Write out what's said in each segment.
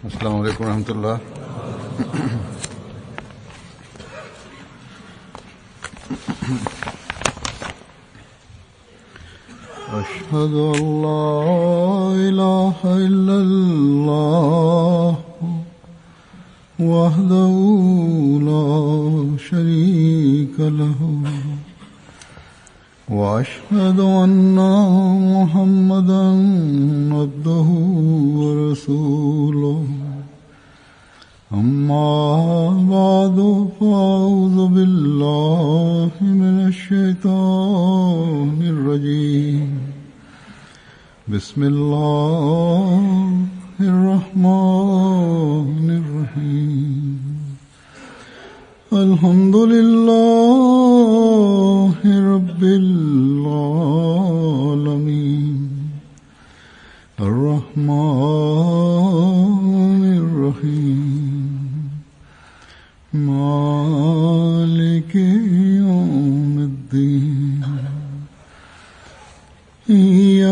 السلام عليكم ورحمة الله. أشهد أن لا إله إلا الله وحده لا شريك له وأشهد أن محمدا عبده ورسوله أما بعد فأعوذ بالله من الشيطان الرجيم بسم الله الرحمن الرحيم الحمد لله رب العالمين الرحمن الرحيم مالك يوم الدين إياك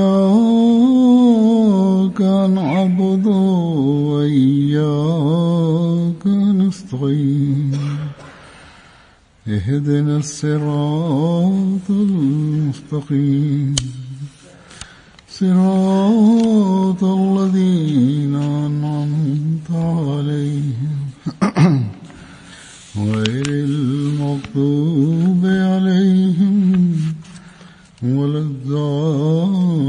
نعبد وإياك نستعين اهدنا الصراط المستقيم صراط الذين أنعمت عليهم غير المغضوب عليهم ولا الضالين.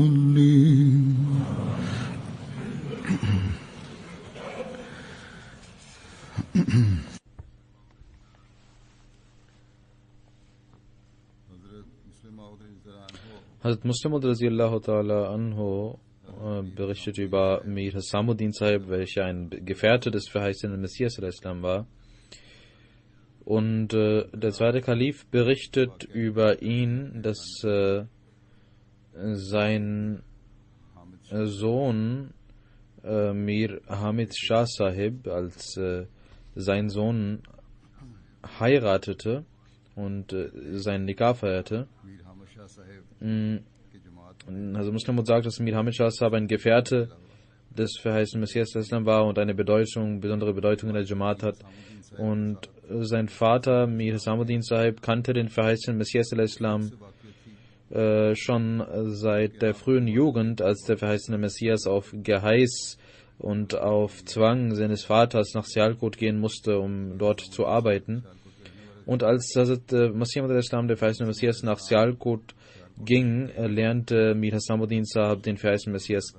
Hazrat Muslim radhiyallahu ta'ala anhu berichtet über Mir Hasamuddin Sahib, welcher ein Gefährte des verheißenen Messias al-Islam war. Und der zweite Kalif berichtet über ihn, dass sein Sohn Mir Hamid Shah Sahib als sein Sohn heiratete und seinen Nikah feierte. Also Muslim sagt, dass Mir Hamid Shah Sahib ein Gefährte des verheißenen Messias al-Islam war und eine besondere Bedeutung in der Jamaat hat. Und sein Vater Mir Hasamuddin Sahib kannte den verheißenen Messias al-Islam schon seit der frühen Jugend, als der verheißene Messias auf Geheiß und auf Zwang seines Vaters nach Sialkot gehen musste, um dort zu arbeiten. Und als Masih al-Islam, der verheißene Messias, nach Sialkot ging, lernte Mir Hasamuddin Sahib den verheißenen Messias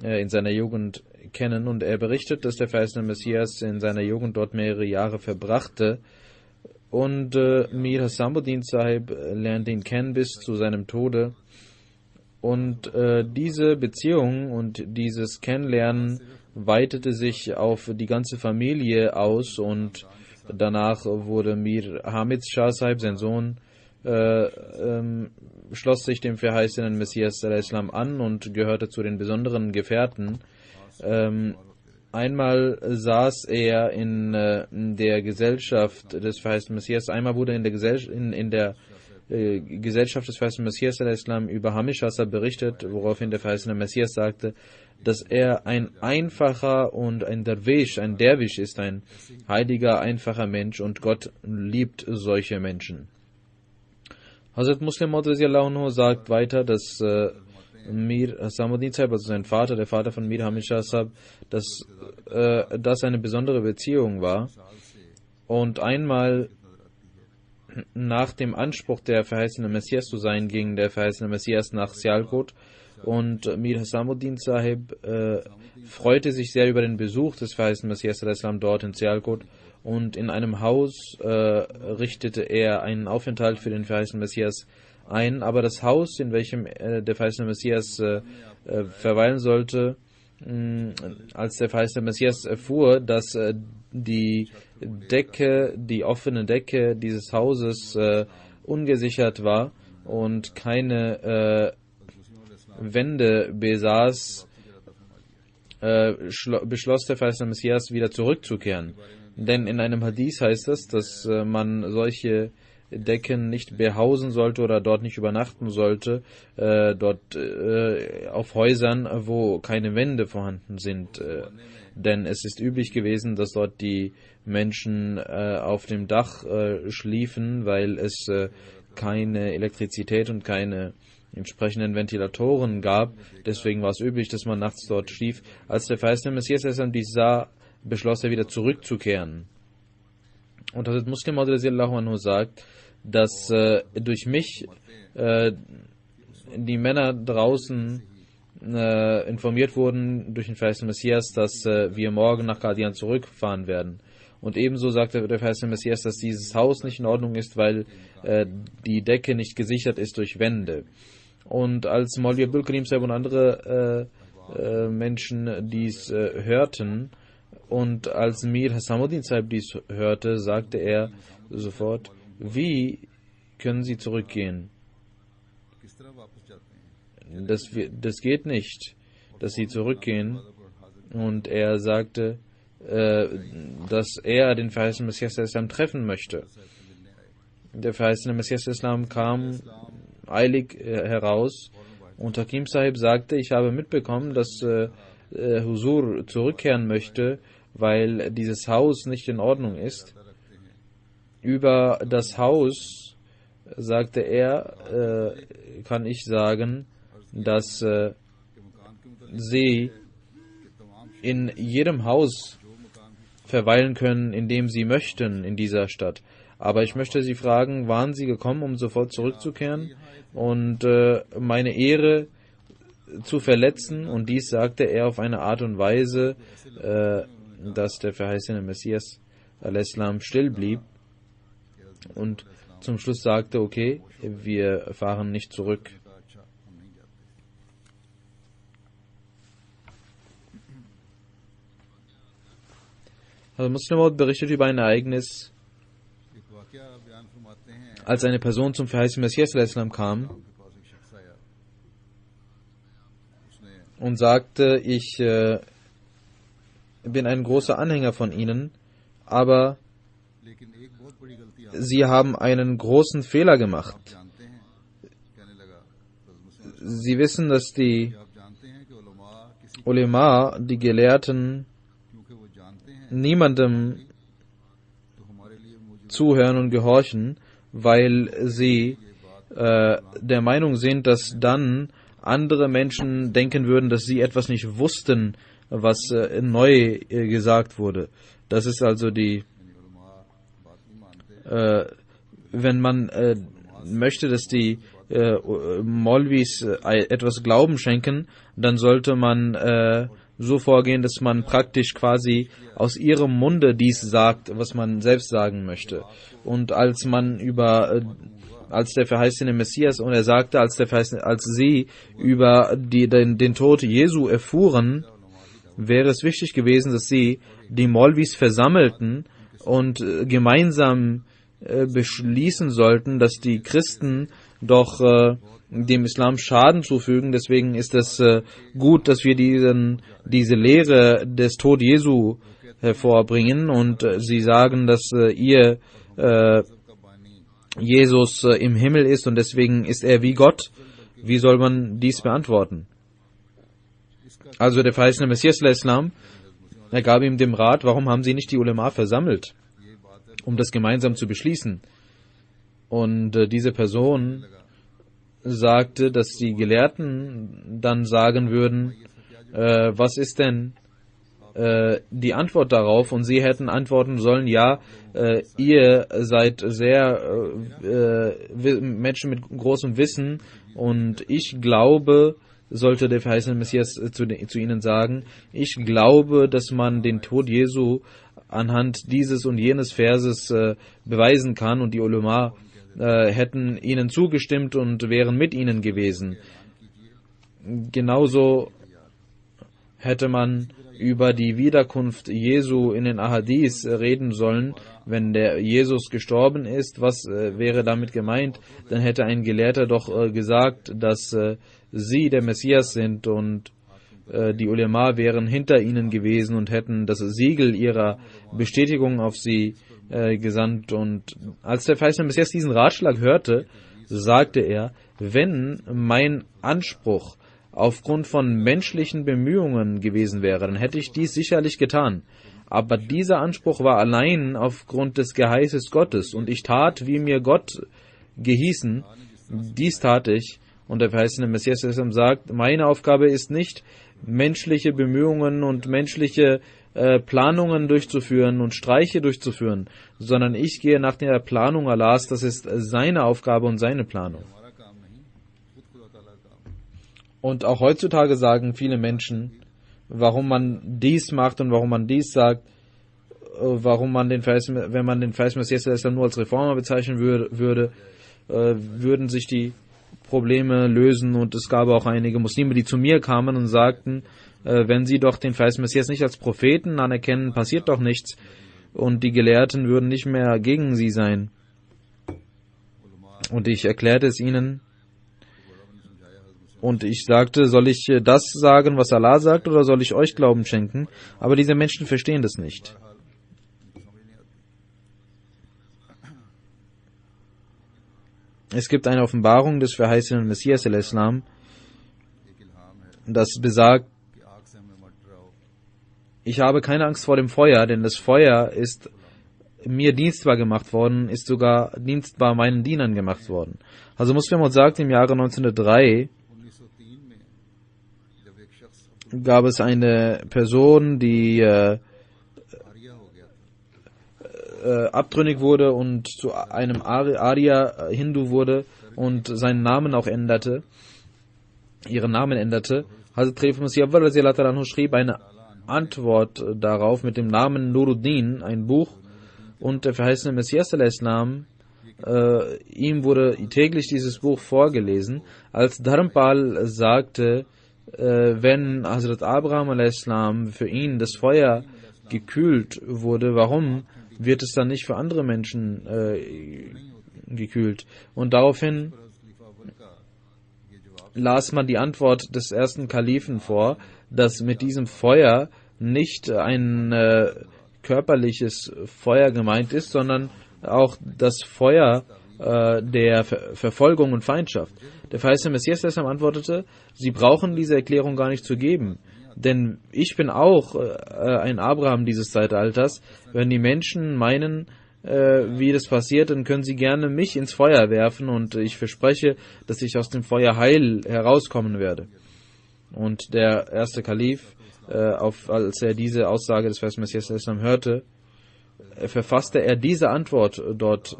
in seiner Jugend kennen, und er berichtet, dass der verheißene Messias in seiner Jugend dort mehrere Jahre verbrachte, und Mir Hasamuddin Sahib lernte ihn kennen bis zu seinem Tode. Und diese Beziehung und dieses Kennenlernen weitete sich auf die ganze Familie aus, und danach wurde Mir Hamid Shah Sahib, sein Sohn, schloss sich dem verheißenen Messias al-Islam an und gehörte zu den besonderen Gefährten. Einmal saß er in der Gesellschaft des verheißenen Messias, einmal wurde in der Gesellschaft des verheißenen Messias al-Islam über Hamid Shah Sahib berichtet, woraufhin der verheißene Messias sagte, dass er ein einfacher und ein Derwisch ist, ein heiliger, einfacher Mensch, und Gott liebt solche Menschen. Hazrat Muslim sagt weiter, dass Mir Hasamuddin Sahib, also sein Vater, der Vater von Mir Hamid Shah Sahib, dass das eine besondere Beziehung war. Und einmal nach dem Anspruch, der verheißene Messias zu sein, ging der verheißene Messias nach Sialkot, und Mir Hasamuddin Sahib freute sich sehr über den Besuch des verheißenen Messias al-Islam dort in Sialkot, und in einem Haus richtete er einen Aufenthalt für den verheißenen Messias ein. Aber das Haus, in welchem der verheißene Messias verweilen sollte, als der verheißene Messias erfuhr, dass die offene Decke dieses Hauses ungesichert war und keine Wände besaß, beschloss der verheißene Messias wieder zurückzukehren. Denn in einem Hadith heißt es, dass man solche Decken nicht behausen sollte oder dort nicht übernachten sollte, dort auf Häusern, wo keine Wände vorhanden sind. Denn es ist üblich gewesen, dass dort die Menschen auf dem Dach schliefen, weil es keine Elektrizität und keine entsprechenden Ventilatoren gab. Deswegen war es üblich, dass man nachts dort schlief. Als der verheißene Messias dies sah, beschloss er wieder zurückzukehren. Und Hazrat Muslim Maud radiallahu anhu sagt, dass durch mich die Männer draußen informiert wurden durch den verheißenen Messias, dass wir morgen nach Qadian zurückfahren werden. Und ebenso sagte der verheißene Messias, dass dieses Haus nicht in Ordnung ist, weil die Decke nicht gesichert ist durch Wände. Und als Maulvi Abdul Karim Sahib und andere Menschen dies hörten und als Mir Hasamuddin Sahib dies hörte, sagte er sofort: Wie können Sie zurückgehen? Das geht nicht, dass Sie zurückgehen. Und er sagte, dass er den verheißenen Messias Islam treffen möchte. Der verheißene Messias Islam kam eilig heraus und Hakim Sahib sagte: Ich habe mitbekommen, dass Huzur zurückkehren möchte, weil dieses Haus nicht in Ordnung ist. Über das Haus, sagte er, kann ich sagen, dass sie in jedem Haus verweilen können, in dem sie möchten in dieser Stadt. Aber ich möchte Sie fragen, waren Sie gekommen, um sofort zurückzukehren und meine Ehre zu verletzen? Und dies sagte er auf eine Art und Weise, dass der verheißene Messias al-Islam still blieb und zum Schluss sagte: Okay, wir fahren nicht zurück. Also Muslim Maud berichtet über ein Ereignis, als eine Person zum verheißenen Messias al-Islam kam und sagte: Ich bin ein großer Anhänger von Ihnen, aber Sie haben einen großen Fehler gemacht. Sie wissen, dass die Ulema, die Gelehrten, niemandem zuhören und gehorchen, weil sie der Meinung sind, dass dann andere Menschen denken würden, dass sie etwas nicht wussten, was neu gesagt wurde. Das ist also wenn man möchte, dass die Maulvis etwas Glauben schenken, dann sollte man so vorgehen, dass man praktisch quasi aus ihrem Munde dies sagt, was man selbst sagen möchte. Und als der verheißene Messias, und er sagte, als sie über den Tod Jesu erfuhren, wäre es wichtig gewesen, dass sie die Maulvis versammelten und gemeinsam beschließen sollten, dass die Christen doch dem Islam Schaden zufügen. Deswegen ist es gut, dass wir diese Lehre des Tod Jesu hervorbringen und sie sagen, dass ihr Jesus im Himmel ist und deswegen ist er wie Gott. Wie soll man dies beantworten? Also der verheißene Messias al-Islam, er gab ihm den Rat: Warum haben sie nicht die Ulema versammelt, um das gemeinsam zu beschließen? Und diese Person sagte, dass die Gelehrten dann sagen würden: Was ist denn die Antwort darauf? Und sie hätten antworten sollen: Ja, ihr seid sehr Menschen mit großem Wissen und ich glaube, sollte der verheißene Messias zu ihnen sagen, ich glaube, dass man den Tod Jesu anhand dieses und jenes Verses beweisen kann, und die Ulema hätten ihnen zugestimmt und wären mit ihnen gewesen. Genauso hätte man über die Wiederkunft Jesu in den Ahadith reden sollen, wenn der Jesus gestorben ist. Was wäre damit gemeint? Dann hätte ein Gelehrter doch gesagt, dass sie der Messias sind, und die Ulema wären hinter ihnen gewesen und hätten das Siegel ihrer Bestätigung auf sie gesandt. Und als der verheißene Messias diesen Ratschlag hörte, sagte er, wenn mein Anspruch aufgrund von menschlichen Bemühungen gewesen wäre, dann hätte ich dies sicherlich getan. Aber dieser Anspruch war allein aufgrund des Geheißes Gottes, und ich tat, wie mir Gott gehießen. Dies tat ich. Und der verheißene Messias sagt, meine Aufgabe ist nicht, menschliche Bemühungen und menschliche Planungen durchzuführen und Streiche durchzuführen, sondern ich gehe nach der Planung Allahs. Das ist seine Aufgabe und seine Planung. Und auch heutzutage sagen viele Menschen, warum man dies macht und warum man dies sagt, warum man wenn man den verheißenen Messias nur als Reformer bezeichnen würde, würden sich die Probleme lösen. Und es gab auch einige Muslime, die zu mir kamen und sagten, wenn sie doch den verheißenen Messias nicht als Propheten anerkennen, passiert doch nichts, und die Gelehrten würden nicht mehr gegen sie sein. Und ich erklärte es ihnen, und ich sagte, soll ich das sagen, was Allah sagt, oder soll ich euch Glauben schenken? Aber diese Menschen verstehen das nicht. Es gibt eine Offenbarung des verheißenen Messias al-Islam, das besagt, ich habe keine Angst vor dem Feuer, denn das Feuer ist mir dienstbar gemacht worden, ist sogar dienstbar meinen Dienern gemacht worden. Also Muslim sagt, im Jahre 1903 gab es eine Person, die abtrünnig wurde und zu einem Arya-Hindu wurde und seinen Namen auch änderte, ihren Namen änderte. Hazrat Khalifah Masih Awwal schrieb eine Antwort darauf mit dem Namen Nuruddin, ein Buch, und der verheißene Messias al-Islam, ihm wurde täglich dieses Buch vorgelesen. Als Dharmpal sagte, wenn Hazrat Abraham al-Islam für ihn das Feuer gekühlt wurde, warum wird es dann nicht für andere Menschen gekühlt? Und daraufhin las man die Antwort des ersten Kalifen vor, dass mit diesem Feuer nicht ein körperliches Feuer gemeint ist, sondern auch das Feuer der Verfolgung und Feindschaft. Der verheißene Messias antwortete, Sie brauchen diese Erklärung gar nicht zu geben, denn ich bin auch ein Abraham dieses Zeitalters. Wenn die Menschen meinen, wie das passiert, dann können sie gerne mich ins Feuer werfen, und ich verspreche, dass ich aus dem Feuer heil herauskommen werde. Und der erste Kalif, als er diese Aussage des verheißenen Messias hörte, verfasste er diese Antwort dort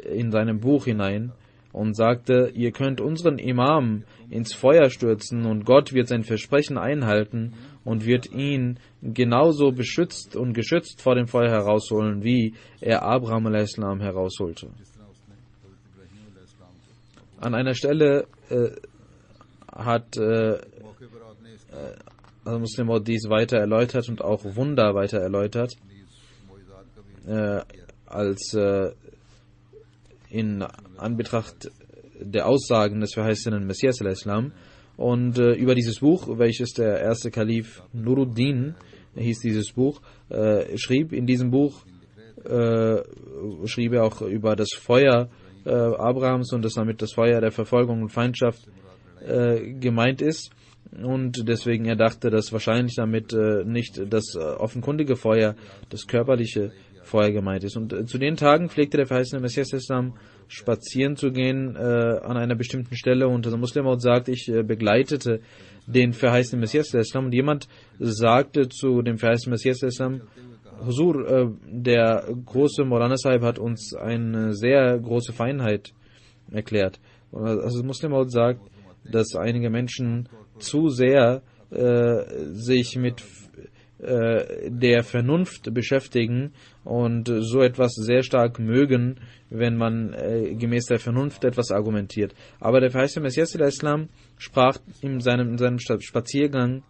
in seinem Buch hinein und sagte, ihr könnt unseren Imam ins Feuer stürzen und Gott wird sein Versprechen einhalten und wird ihn genauso beschützt und geschützt vor dem Feuer herausholen, wie er Abraham a.s. herausholte. An einer Stelle hat Muslim dies weiter erläutert und auch Wunder weiter erläutert, als in Anbetracht der Aussagen des verheißenen Messias al-Islam. Und über dieses Buch, welches der erste Kalif Nuruddin, hieß dieses Buch, schrieb, in diesem Buch schrieb er auch über das Feuer Abrahams und dass damit das Feuer der Verfolgung und Feindschaft gemeint ist. Und deswegen er dachte, dass wahrscheinlich damit nicht das offenkundige Feuer, das körperliche Feuer gemeint ist. Und zu den Tagen pflegte der verheißene Messias Islam spazieren zu gehen an einer bestimmten Stelle, und der Muslim sagt, ich begleitete den verheißenen Messias Islam, und jemand sagte zu dem verheißenen Messias Islam, Huzur, der große Maulana Sahib hat uns eine sehr große Feinheit erklärt. Also Muslim sagt, dass einige Menschen zu sehr sich mit der Vernunft beschäftigen und so etwas sehr stark mögen, wenn man gemäß der Vernunft etwas argumentiert. Aber der verheißene Messias Islam sprach in seinem Spaziergang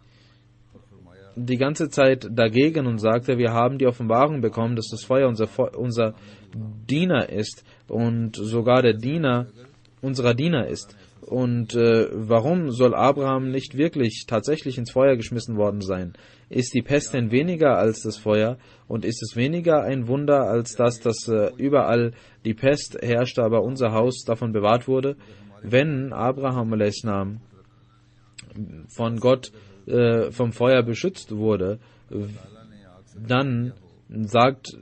die ganze Zeit dagegen und sagte, wir haben die Offenbarung bekommen, dass das Feuer unser Diener ist und sogar der Diener unserer Diener ist. Und warum soll Abraham nicht wirklich tatsächlich ins Feuer geschmissen worden sein? Ist die Pest denn weniger als das Feuer? Und ist es weniger ein Wunder als dass überall die Pest herrschte, aber unser Haus davon bewahrt wurde? Wenn Abraham a.s. von Gott vom Feuer beschützt wurde, dann sagt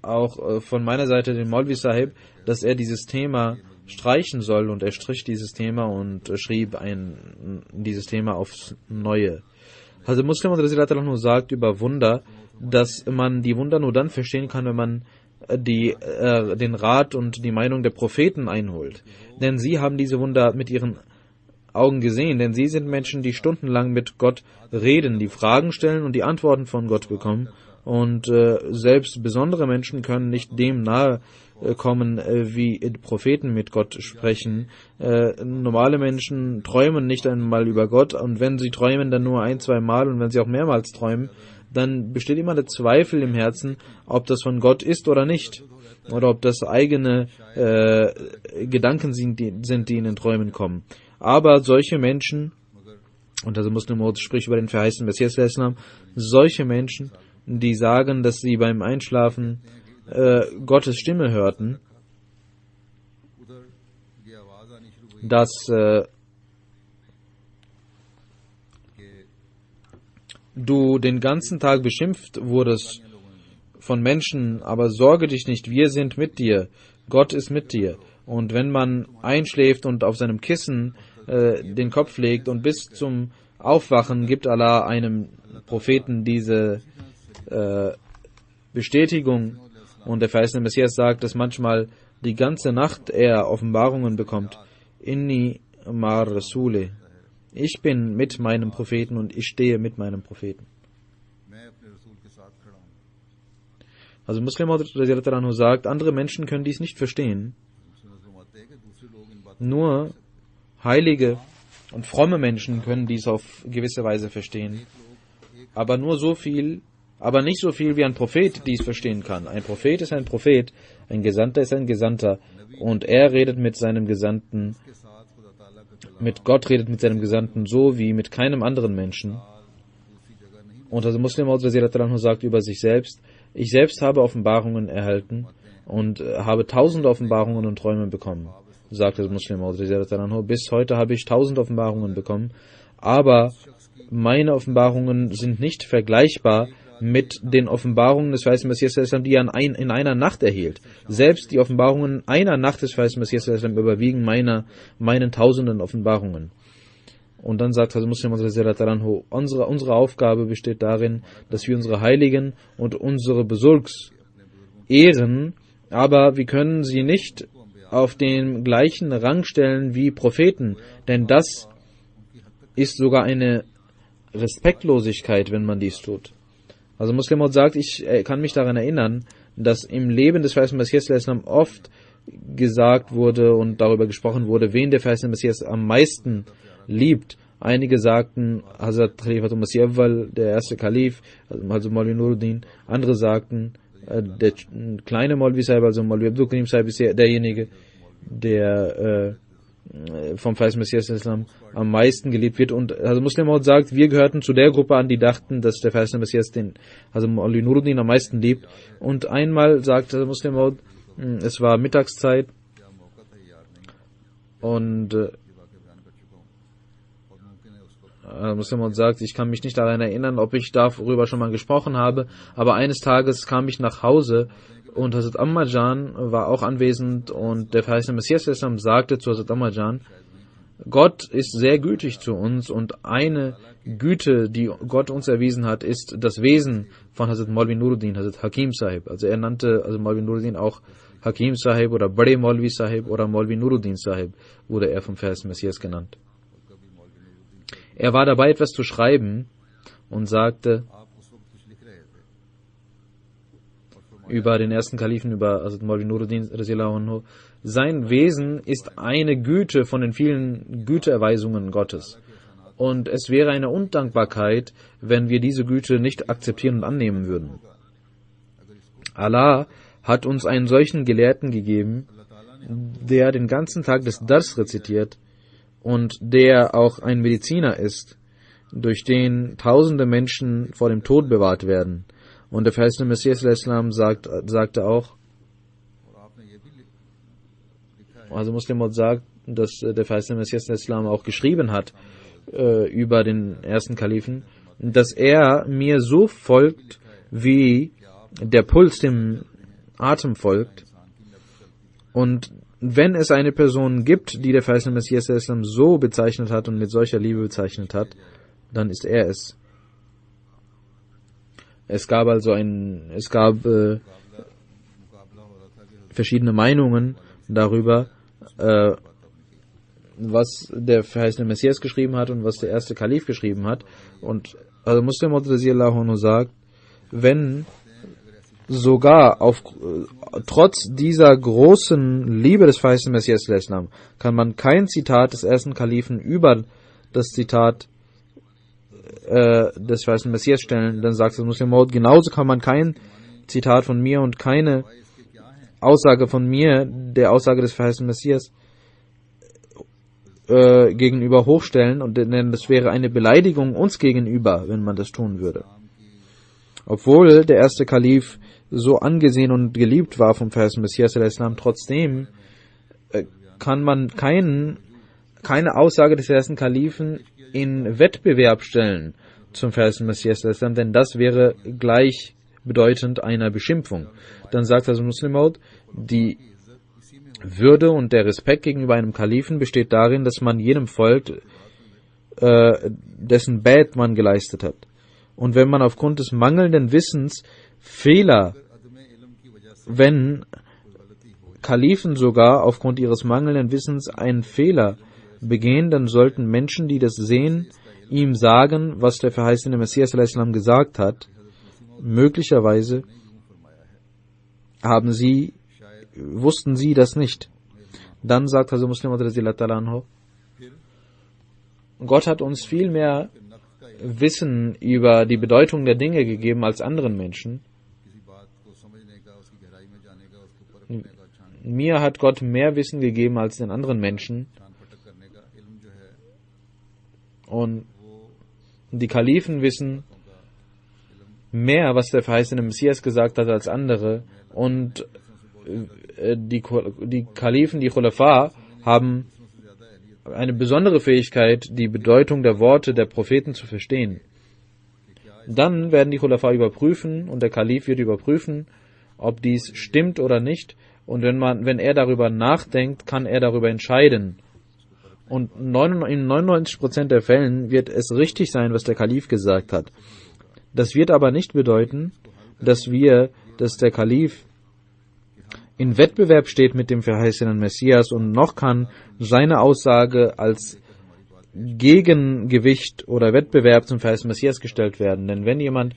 auch von meiner Seite den Maulvi Sahib, dass er dieses Thema streichen soll, und er strich dieses Thema und schrieb dieses Thema aufs Neue. Also Muslim und Rasilat nur sagt über Wunder, dass man die Wunder nur dann verstehen kann, wenn man den Rat und die Meinung der Propheten einholt. Denn sie haben diese Wunder mit ihren Augen gesehen, denn sie sind Menschen, die stundenlang mit Gott reden, die Fragen stellen und die Antworten von Gott bekommen. Und selbst besondere Menschen können nicht dem nahe kommen, wie Propheten mit Gott sprechen. Normale Menschen träumen nicht einmal über Gott, und wenn sie träumen, dann nur ein-, zweimal, und wenn sie auch mehrmals träumen, dann besteht immer der Zweifel im Herzen, ob das von Gott ist oder nicht, oder ob das eigene Gedanken sind, die in den Träumen kommen. Aber solche Menschen, und also Muslim spricht über den verheißenen Messias Islam, solche Menschen, die sagen, dass sie beim Einschlafen Gottes Stimme hörten, dass du den ganzen Tag beschimpft wurdest von Menschen, aber sorge dich nicht, wir sind mit dir, Gott ist mit dir. Und wenn man einschläft und auf seinem Kissen den Kopf legt und bis zum Aufwachen gibt Allah einem Propheten diese Bestätigung, und der verheißene Messias sagt, dass manchmal die ganze Nacht er Offenbarungen bekommt. Inni mar Rasule. Ich bin mit meinem Propheten und ich stehe mit meinem Propheten. Also Muslim sagt, andere Menschen können dies nicht verstehen. Nur heilige und fromme Menschen können dies auf gewisse Weise verstehen. Aber nicht so viel, wie ein Prophet dies verstehen kann. Ein Prophet ist ein Prophet, ein Gesandter ist ein Gesandter, und er redet mit seinem Gesandten, mit Gott redet mit seinem Gesandten so wie mit keinem anderen Menschen. Und also Muslim sagt über sich selbst, ich selbst habe Offenbarungen erhalten und habe 1000 Offenbarungen und Träume bekommen, sagt das Muslim. Bis heute habe ich 1000 Offenbarungen bekommen, aber meine Offenbarungen sind nicht vergleichbar mit den Offenbarungen des verheißenen Messias, die er in einer Nacht erhielt. Selbst die Offenbarungen einer Nacht des verheißenen Messias überwiegen meinen tausenden Offenbarungen. Und dann sagt Muslim, unsere Aufgabe besteht darin, dass wir unsere Heiligen und unsere Besulks ehren, aber wir können sie nicht auf den gleichen Rang stellen wie Propheten, denn das ist sogar eine Respektlosigkeit, wenn man dies tut. Also Muslim sagt, ich kann mich daran erinnern, dass im Leben des verheißenen Messias oft gesagt wurde und darüber gesprochen wurde, wen der verheißene Messias am meisten liebt. Einige sagten Hazrat Khalifatul Masih Awwal, der erste Kalif, also Maulvi Nuruddin. Andere sagten, der kleine Maulvi Sahib, also Maulvi Abdul Karim Sahib, ist derjenige, der vom verheißenen Messias Islam am meisten geliebt wird. Und also Muslim sagt, wir gehörten zu der Gruppe an, die dachten, dass der verheißene Messias also Maulvi Nuruddin am meisten liebt. Und einmal sagte Muslim, es war Mittagszeit, und Muslim sagt, ich kann mich nicht daran erinnern, ob ich darüber schon mal gesprochen habe, aber eines Tages kam ich nach Hause und Hazrat Ammajan war auch anwesend, und der verheißene Messias sagte zu Hazrat Ammajan, Gott ist sehr gütig zu uns, und eine Güte, die Gott uns erwiesen hat, ist das Wesen von Hazrat Maulvi Nuruddin, Hazrat Hakim Sahib. Also er nannte Maulvi Nuruddin auch Hakim Sahib oder Bade Maulvi Sahib oder Maulvi Nuruddin Sahib, wurde er vom verheißenen Messias genannt. Er war dabei, etwas zu schreiben, und sagte über den ersten Kalifen, über Hazrat Maulvi Nuruddin, sein Wesen ist eine Güte von den vielen Güteerweisungen Gottes. Und es wäre eine Undankbarkeit, wenn wir diese Güte nicht akzeptieren und annehmen würden. Allah hat uns einen solchen Gelehrten gegeben, der den ganzen Tag des Dars rezitiert, und der auch ein Mediziner ist, durch den tausende Menschen vor dem Tod bewahrt werden. Und der verheißene Messias al-Islam sagte auch, also Muslim sagt, dass der verheißene Messias al-Islam auch geschrieben hat über den ersten Kalifen, dass er mir so folgt, wie der Puls dem Atem folgt. Und wenn es eine Person gibt, die der verheißene Messias al-Islam so bezeichnet hat und mit solcher Liebe bezeichnet hat, dann ist er es. Es gab verschiedene Meinungen darüber, was der verheißene Messias geschrieben hat und was der erste Kalif geschrieben hat. Und also Muslim radhiyallahu anhu sagt, wenn sogar trotz dieser großen Liebe des verheißenen Messias al-Islam kann man kein Zitat des ersten Kalifen über das Zitat des verheißenen Messias stellen, dann sagt das Muslim Maud, genauso kann man kein Zitat von mir und keine Aussage von mir, der Aussage des verheißenen Messias, gegenüber hochstellen, und denn das wäre eine Beleidigung uns gegenüber, wenn man das tun würde. Obwohl der erste Kalif so angesehen und geliebt war vom verheißenen Messias al-Islam, trotzdem kann man keine Aussage des ersten Kalifen in Wettbewerb stellen zum verheißenen Messias al-Islam, denn das wäre gleichbedeutend einer Beschimpfung. Dann sagt also Muslim Maud, die Würde und der Respekt gegenüber einem Kalifen besteht darin, dass man jenem folgt, dessen Bad man geleistet hat. Und wenn man aufgrund des mangelnden Wissens wenn Kalifen sogar aufgrund ihres mangelnden Wissens einen Fehler begehen, dann sollten Menschen, die das sehen, ihm sagen, was der verheißene Messias al-Islam gesagt hat. Möglicherweise wussten sie das nicht. Dann sagt also Muslim radhiyallahu anhu, Gott hat uns viel mehr Wissen über die Bedeutung der Dinge gegeben als anderen Menschen. Mir hat Gott mehr Wissen gegeben als den anderen Menschen. Und die Kalifen wissen mehr, was der verheißene Messias gesagt hat, als andere. Und die Kalifen, die Khulafa, haben eine besondere Fähigkeit, die Bedeutung der Worte der Propheten zu verstehen. Dann werden die Khulafa überprüfen und der Kalif wird überprüfen, ob dies stimmt oder nicht. Und wenn er darüber nachdenkt, kann er darüber entscheiden. Und in 99% der Fällen wird es richtig sein, was der Kalif gesagt hat. Das wird aber nicht bedeuten, dass der Kalif in Wettbewerb steht mit dem verheißenen Messias und noch kann seine Aussage als Gegengewicht oder Wettbewerb zum verheißenen Messias gestellt werden. Denn wenn jemand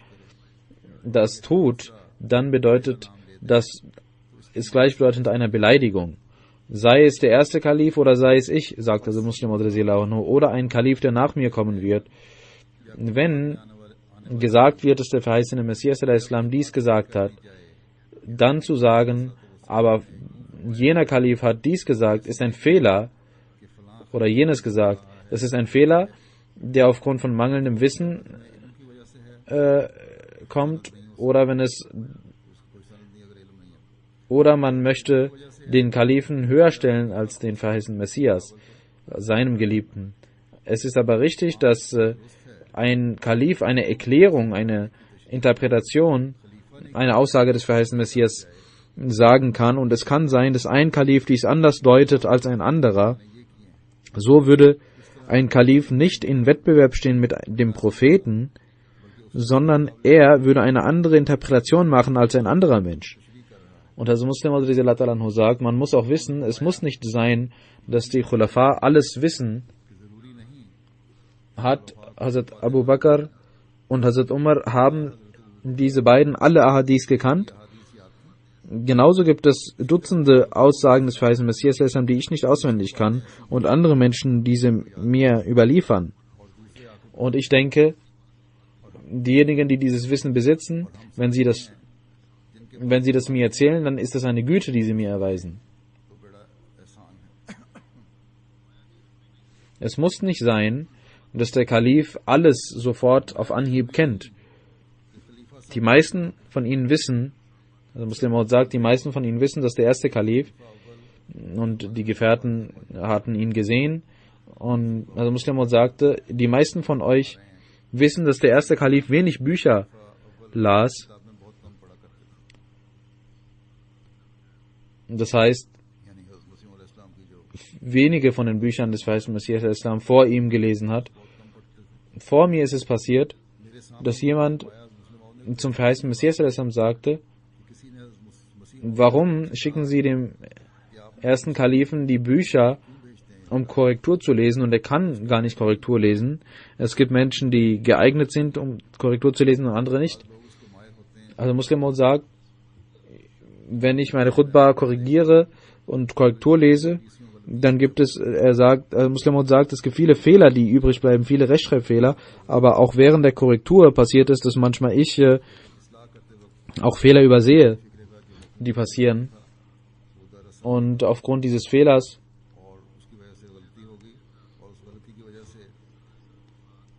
das tut, dann bedeutet das, ist gleichbedeutend einer Beleidigung. Sei es der erste Kalif oder sei es ich, sagt also Muslim oder ein Kalif, der nach mir kommen wird. Wenn gesagt wird, dass der verheißene Messias al-Islam dies gesagt hat, dann zu sagen, aber jener Kalif hat dies gesagt, ist ein Fehler, oder jenes gesagt, das ist ein Fehler, der aufgrund von mangelndem Wissen kommt, oder man möchte den Kalifen höher stellen als den verheißenen Messias, seinem Geliebten. Es ist aber richtig, dass ein Kalif eine Erklärung, eine Interpretation, eine Aussage des verheißenen Messias sagen kann, und es kann sein, dass ein Kalif dies anders deutet als ein anderer. So würde ein Kalif nicht in Wettbewerb stehen mit dem Propheten, sondern er würde eine andere Interpretation machen als ein anderer Mensch. Und also Muslim radhiyallahu sagt, man muss auch wissen, es muss nicht sein, dass die Khulafa alles wissen. Hazrat Abu Bakr und Hazrat Umar haben diese beiden alle Ahadith gekannt. Genauso gibt es Dutzende Aussagen des verheißenen Messias, die ich nicht auswendig kann, und andere Menschen diese mir überliefern. Und ich denke, diejenigen, die dieses Wissen besitzen, wenn sie das mir erzählen, dann ist das eine Güte, die sie mir erweisen. Es muss nicht sein, dass der Kalif alles sofort auf Anhieb kennt. Die meisten von ihnen wissen, also Muslim Maud sagt, die meisten von ihnen wissen, dass der erste Kalif, und die Gefährten hatten ihn gesehen, und also Muslim Maud sagte, die meisten von euch wissen, dass der erste Kalif wenig Bücher las. Das heißt, wenige von den Büchern des verheißenen Messias al-Islam vor ihm gelesen hat. Vor mir ist es passiert, dass jemand zum verheißenen Messias al-Islam sagte, warum schicken Sie dem ersten Kalifen die Bücher, um Korrektur zu lesen, und er kann gar nicht Korrektur lesen. Es gibt Menschen, die geeignet sind, um Korrektur zu lesen, und andere nicht. Also Muslim Maud sagt, wenn ich meine Khutbah korrigiere und Korrektur lese, dann gibt es, Muslim Maud sagt, es gibt viele Fehler, die übrig bleiben, viele Rechtschreibfehler, aber auch während der Korrektur passiert es, dass manchmal ich auch Fehler übersehe, die passieren. Und aufgrund dieses Fehlers,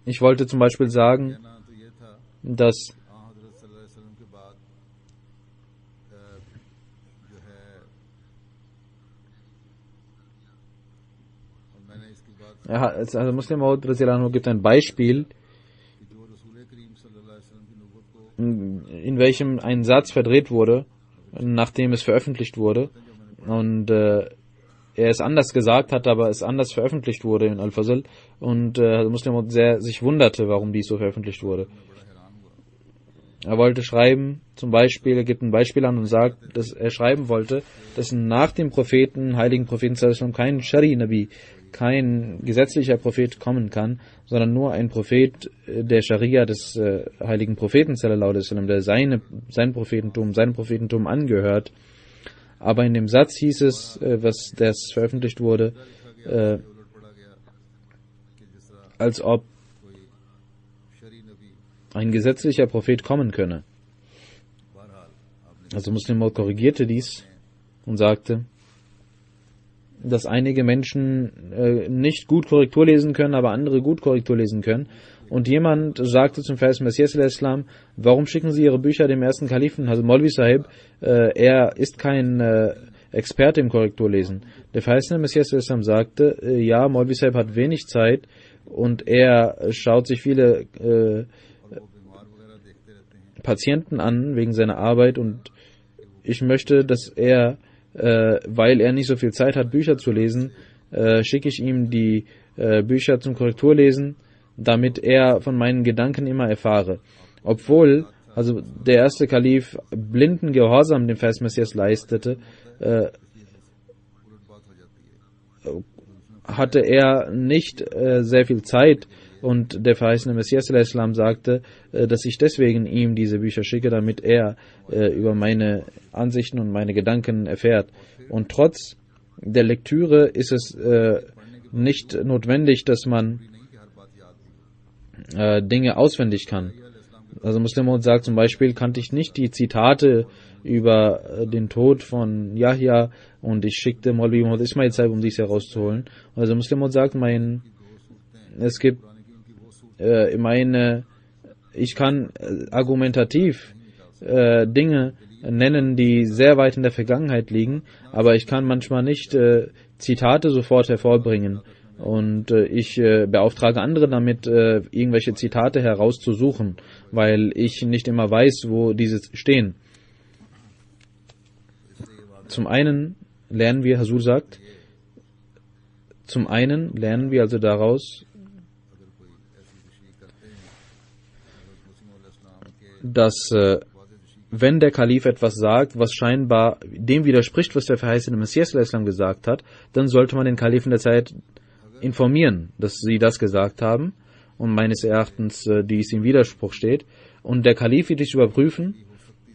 ich wollte zum Beispiel sagen, dass also Muslim Maud gibt ein Beispiel, in welchem ein Satz verdreht wurde, nachdem es veröffentlicht wurde, und er es anders gesagt hat, aber es anders veröffentlicht wurde in Al-Fazl, und Muslim Maud sehr sich wunderte, warum dies so veröffentlicht wurde. Er wollte schreiben, zum Beispiel, er gibt ein Beispiel an und sagt, dass er schreiben wollte, dass nach dem Propheten, heiligen Propheten sallallahu alaihi wasallam, kein Shari-Nabi, kein gesetzlicher Prophet kommen kann, sondern nur ein Prophet der Scharia des heiligen Propheten sallallahu alaihi wasallam, der seinem Prophetentum angehört. Aber in dem Satz hieß es, was das veröffentlicht wurde, als ob ein gesetzlicher Prophet kommen könne. Also Muslim Maud korrigierte dies und sagte, dass einige Menschen nicht gut Korrektur lesen können, aber andere gut Korrektur lesen können. Und jemand sagte zum verheißenen Messias al-Islam, warum schicken Sie Ihre Bücher dem ersten Kalifen, also Maulvi Sahib, er ist kein Experte im Korrekturlesen. Der verheißene Messias al-Islam sagte, ja, Maulvi Sahib hat wenig Zeit und er schaut sich viele Patienten an wegen seiner Arbeit, und ich möchte, dass er, weil er nicht so viel Zeit hat, Bücher zu lesen, schicke ich ihm die Bücher zum Korrekturlesen, damit er von meinen Gedanken immer erfahre. Obwohl also der erste Kalif blinden Gehorsam dem verheißenen Messias leistete, hatte er nicht sehr viel Zeit, und der verheißene Messias al-Islam sagte, dass ich deswegen ihm diese Bücher schicke, damit er über meine Ansichten und meine Gedanken erfährt. Und trotz der Lektüre ist es nicht notwendig, dass man Dinge auswendig kann. Also Muslim Maud sagt zum Beispiel, kannte ich nicht die Zitate über den Tod von Yahya, und ich schickte Maulvi Muhammad Ismail Saib, um dies herauszuholen. Also Muslim Maud sagt, ich kann argumentativ Dinge nennen, die sehr weit in der Vergangenheit liegen, aber ich kann manchmal nicht Zitate sofort hervorbringen. Und ich beauftrage andere damit, irgendwelche Zitate herauszusuchen, weil ich nicht immer weiß, wo diese stehen. Zum einen lernen wir, Hazur sagt, also daraus, dass wenn der Kalif etwas sagt, was scheinbar dem widerspricht, was der verheißene Messias al-Islam gesagt hat, dann sollte man den Kalifen der Zeit informieren, dass sie das gesagt haben und meines Erachtens dies im Widerspruch steht. Und der Kalif wird dies überprüfen,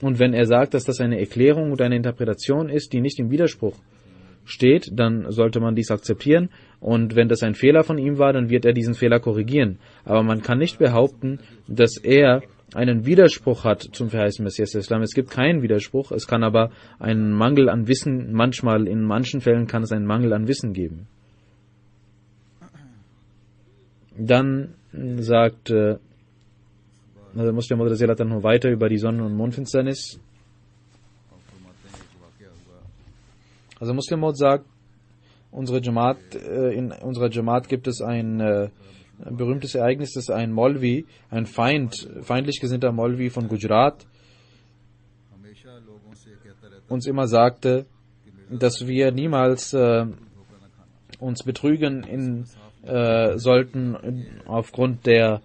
und wenn er sagt, dass das eine Erklärung oder eine Interpretation ist, die nicht im Widerspruch steht, dann sollte man dies akzeptieren, und wenn das ein Fehler von ihm war, dann wird er diesen Fehler korrigieren. Aber man kann nicht behaupten, dass er einen Widerspruch hat zum verheißenen Messias al-Islam. Es gibt keinen Widerspruch, es kann aber einen Mangel an Wissen, in manchen Fällen kann es einen Mangel an Wissen geben. Dann sagt Muslim Maud weiter über die Sonnen- und Mondfinsternis. Also Muslim Maud sagt, in unserer Jamaat gibt es ein berühmtes Ereignis, dass ein Molvi, ein feindlich gesinnter Molvi von Gujarat, uns immer sagte, dass wir niemals uns betrügen sollten aufgrund der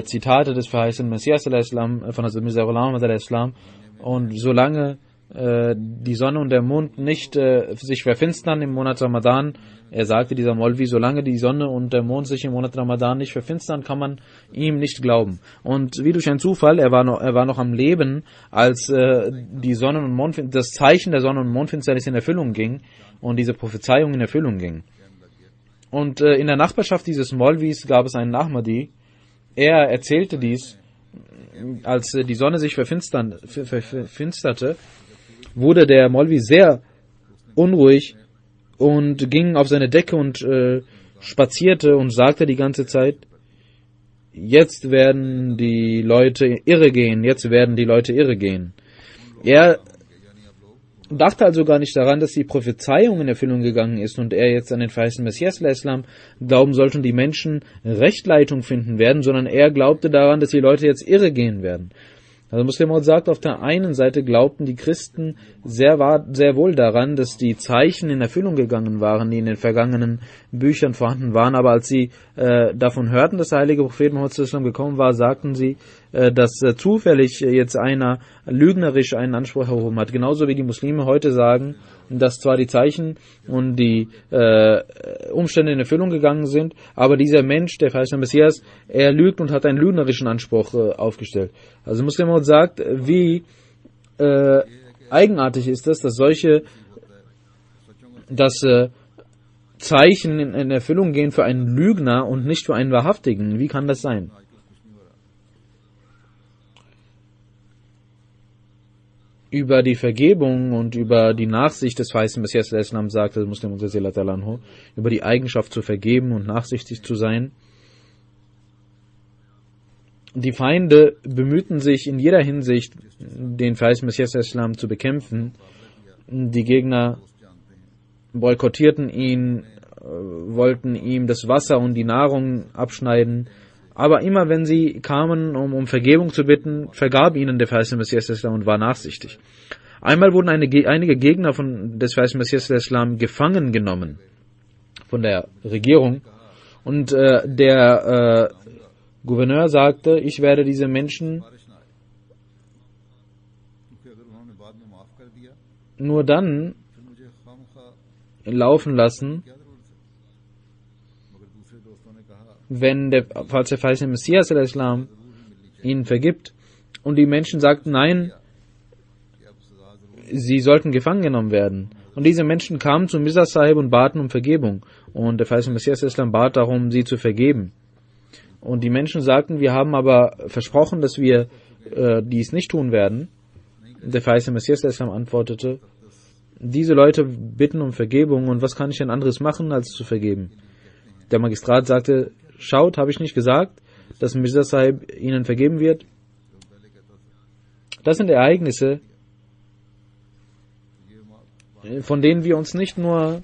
Zitate des verheißenen Messias von Hazrat Mirza Ghulam Ahmad. Und solange die Sonne und der Mond nicht sich verfinstern im Monat Ramadan, er sagte, dieser Molvi, solange die Sonne und der Mond sich im Monat Ramadan nicht verfinstern, kann man ihm nicht glauben. Und wie durch einen Zufall, er war noch am Leben, als das Zeichen der Sonne- und Mondfinsternis in Erfüllung ging und diese Prophezeiung in Erfüllung ging. Und in der Nachbarschaft dieses Molvis gab es einen Ahmadi. Er erzählte dies, als die Sonne sich verfinsterte, wurde der Molvi sehr unruhig und ging auf seine Decke und spazierte und sagte die ganze Zeit, jetzt werden die Leute irre gehen, jetzt werden die Leute irre gehen. Er dachte also gar nicht daran, dass die Prophezeiung in Erfüllung gegangen ist und er jetzt an den verheißenen Messias glauben sollte und die Menschen Rechtleitung finden werden, sondern er glaubte daran, dass die Leute jetzt irre gehen werden. Also Muslim Maud sagt, auf der einen Seite glaubten die Christen sehr wohl daran, dass die Zeichen in Erfüllung gegangen waren, die in den vergangenen Büchern vorhanden waren, aber als sie davon hörten, dass der heilige Prophet Muhammad gekommen war, sagten sie, dass zufällig jetzt einer lügnerisch einen Anspruch erhoben hat. Genauso wie die Muslime heute sagen, dass zwar die Zeichen und die Umstände in Erfüllung gegangen sind, aber dieser Mensch, der verheißene Messias, er lügt und hat einen lügnerischen Anspruch aufgestellt. Also Muslim Maud sagt, wie eigenartig ist es, dass Zeichen in Erfüllung gehen für einen Lügner und nicht für einen Wahrhaftigen. Wie kann das sein? Über die Vergebung und über die Nachsicht des verheißenen Messias sagte Muslim über die Eigenschaft zu vergeben und nachsichtig zu sein. Die Feinde bemühten sich in jeder Hinsicht, den verheißenen Messias zu bekämpfen. Die Gegner boykottierten ihn, wollten ihm das Wasser und die Nahrung abschneiden. Aber immer wenn sie kamen, um Vergebung zu bitten, vergab ihnen der verheißene Messias und war nachsichtig. Einmal wurden einige Gegner des verheißenen Messias gefangen genommen von der Regierung. Und der Gouverneur sagte, ich werde diese Menschen nur dann laufen lassen, falls der verheißene Messias ihnen vergibt. Und die Menschen sagten, nein, sie sollten gefangen genommen werden. Und diese Menschen kamen zu Mirza Sahib und baten um Vergebung. Und der verheißene Messias bat darum, sie zu vergeben. Und die Menschen sagten, wir haben aber versprochen, dass wir dies nicht tun werden. Der verheißene Messias antwortete, diese Leute bitten um Vergebung und was kann ich denn anderes machen, als zu vergeben? Der Magistrat sagte, schaut, habe ich nicht gesagt, dass Mirza Sahib ihnen vergeben wird? Das sind Ereignisse, von denen wir uns nicht nur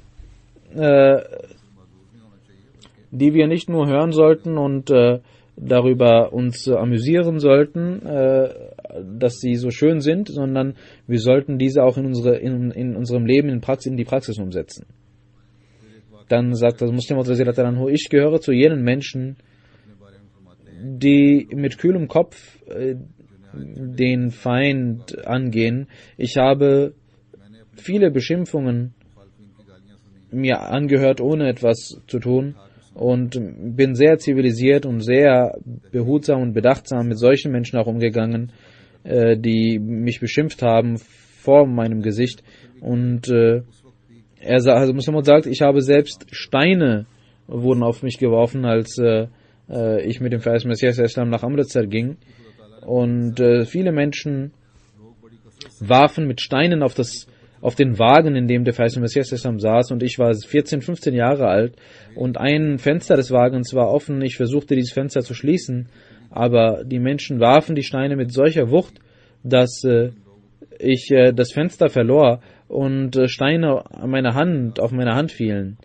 hören sollten und darüber uns amüsieren sollten, dass sie so schön sind, sondern wir sollten diese auch in unserem Leben in die Praxis umsetzen. Dann sagt das Muslim, ich gehöre zu jenen Menschen, die mit kühlem Kopf den Feind angehen. Ich habe viele Beschimpfungen mir angehört, ohne etwas zu tun, und bin sehr zivilisiert und sehr behutsam und bedachtsam mit solchen Menschen auch umgegangen, die mich beschimpft haben vor meinem Gesicht. Und Muslim sagt, ich habe selbst Steine wurden auf mich geworfen, als ich mit dem verheißenen Messias nach Amritsar ging. Und viele Menschen warfen mit Steinen auf auf den Wagen, in dem der verheißene Messias saß, und ich war 14, 15 Jahre alt, und ein Fenster des Wagens war offen. Ich versuchte, dieses Fenster zu schließen, aber die Menschen warfen die Steine mit solcher Wucht, dass ich das Fenster verlor und Steine auf meine Hand fielen.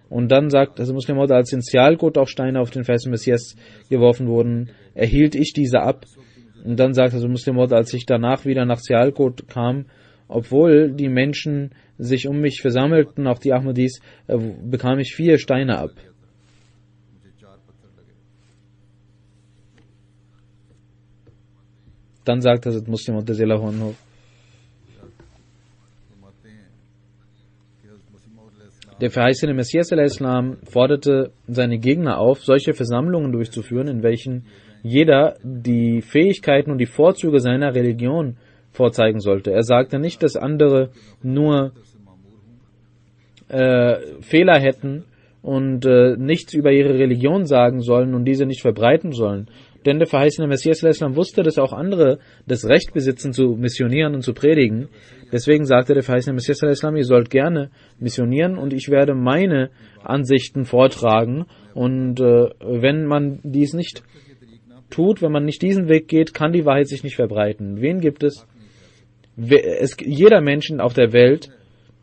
Und dann sagt Muslim Maud, als in Sialkot auch Steine auf den verheißenen Messias geworfen wurden, erhielt ich diese ab. Und dann sagt Muslim Maud, als ich danach wieder nach Sialkot kam, obwohl die Menschen sich um mich versammelten, auch die Ahmadis, bekam ich 4 Steine ab. Dann sagt Muslim Maud, der verheißene Messias al-Islam forderte seine Gegner auf, solche Versammlungen durchzuführen, in welchen jeder die Fähigkeiten und die Vorzüge seiner Religion vorzeigen sollte. Er sagte nicht, dass andere nur Fehler hätten und nichts über ihre Religion sagen sollen und diese nicht verbreiten sollen. Denn der verheißene Messias al-Islam wusste, dass auch andere das Recht besitzen, zu missionieren und zu predigen. Deswegen sagte der verheißene Messias al-Islam, ihr sollt gerne missionieren und ich werde meine Ansichten vortragen. Und wenn man dies nicht tut, wenn man nicht diesen Weg geht, kann die Wahrheit sich nicht verbreiten. Wen gibt es? Jeder Mensch auf der Welt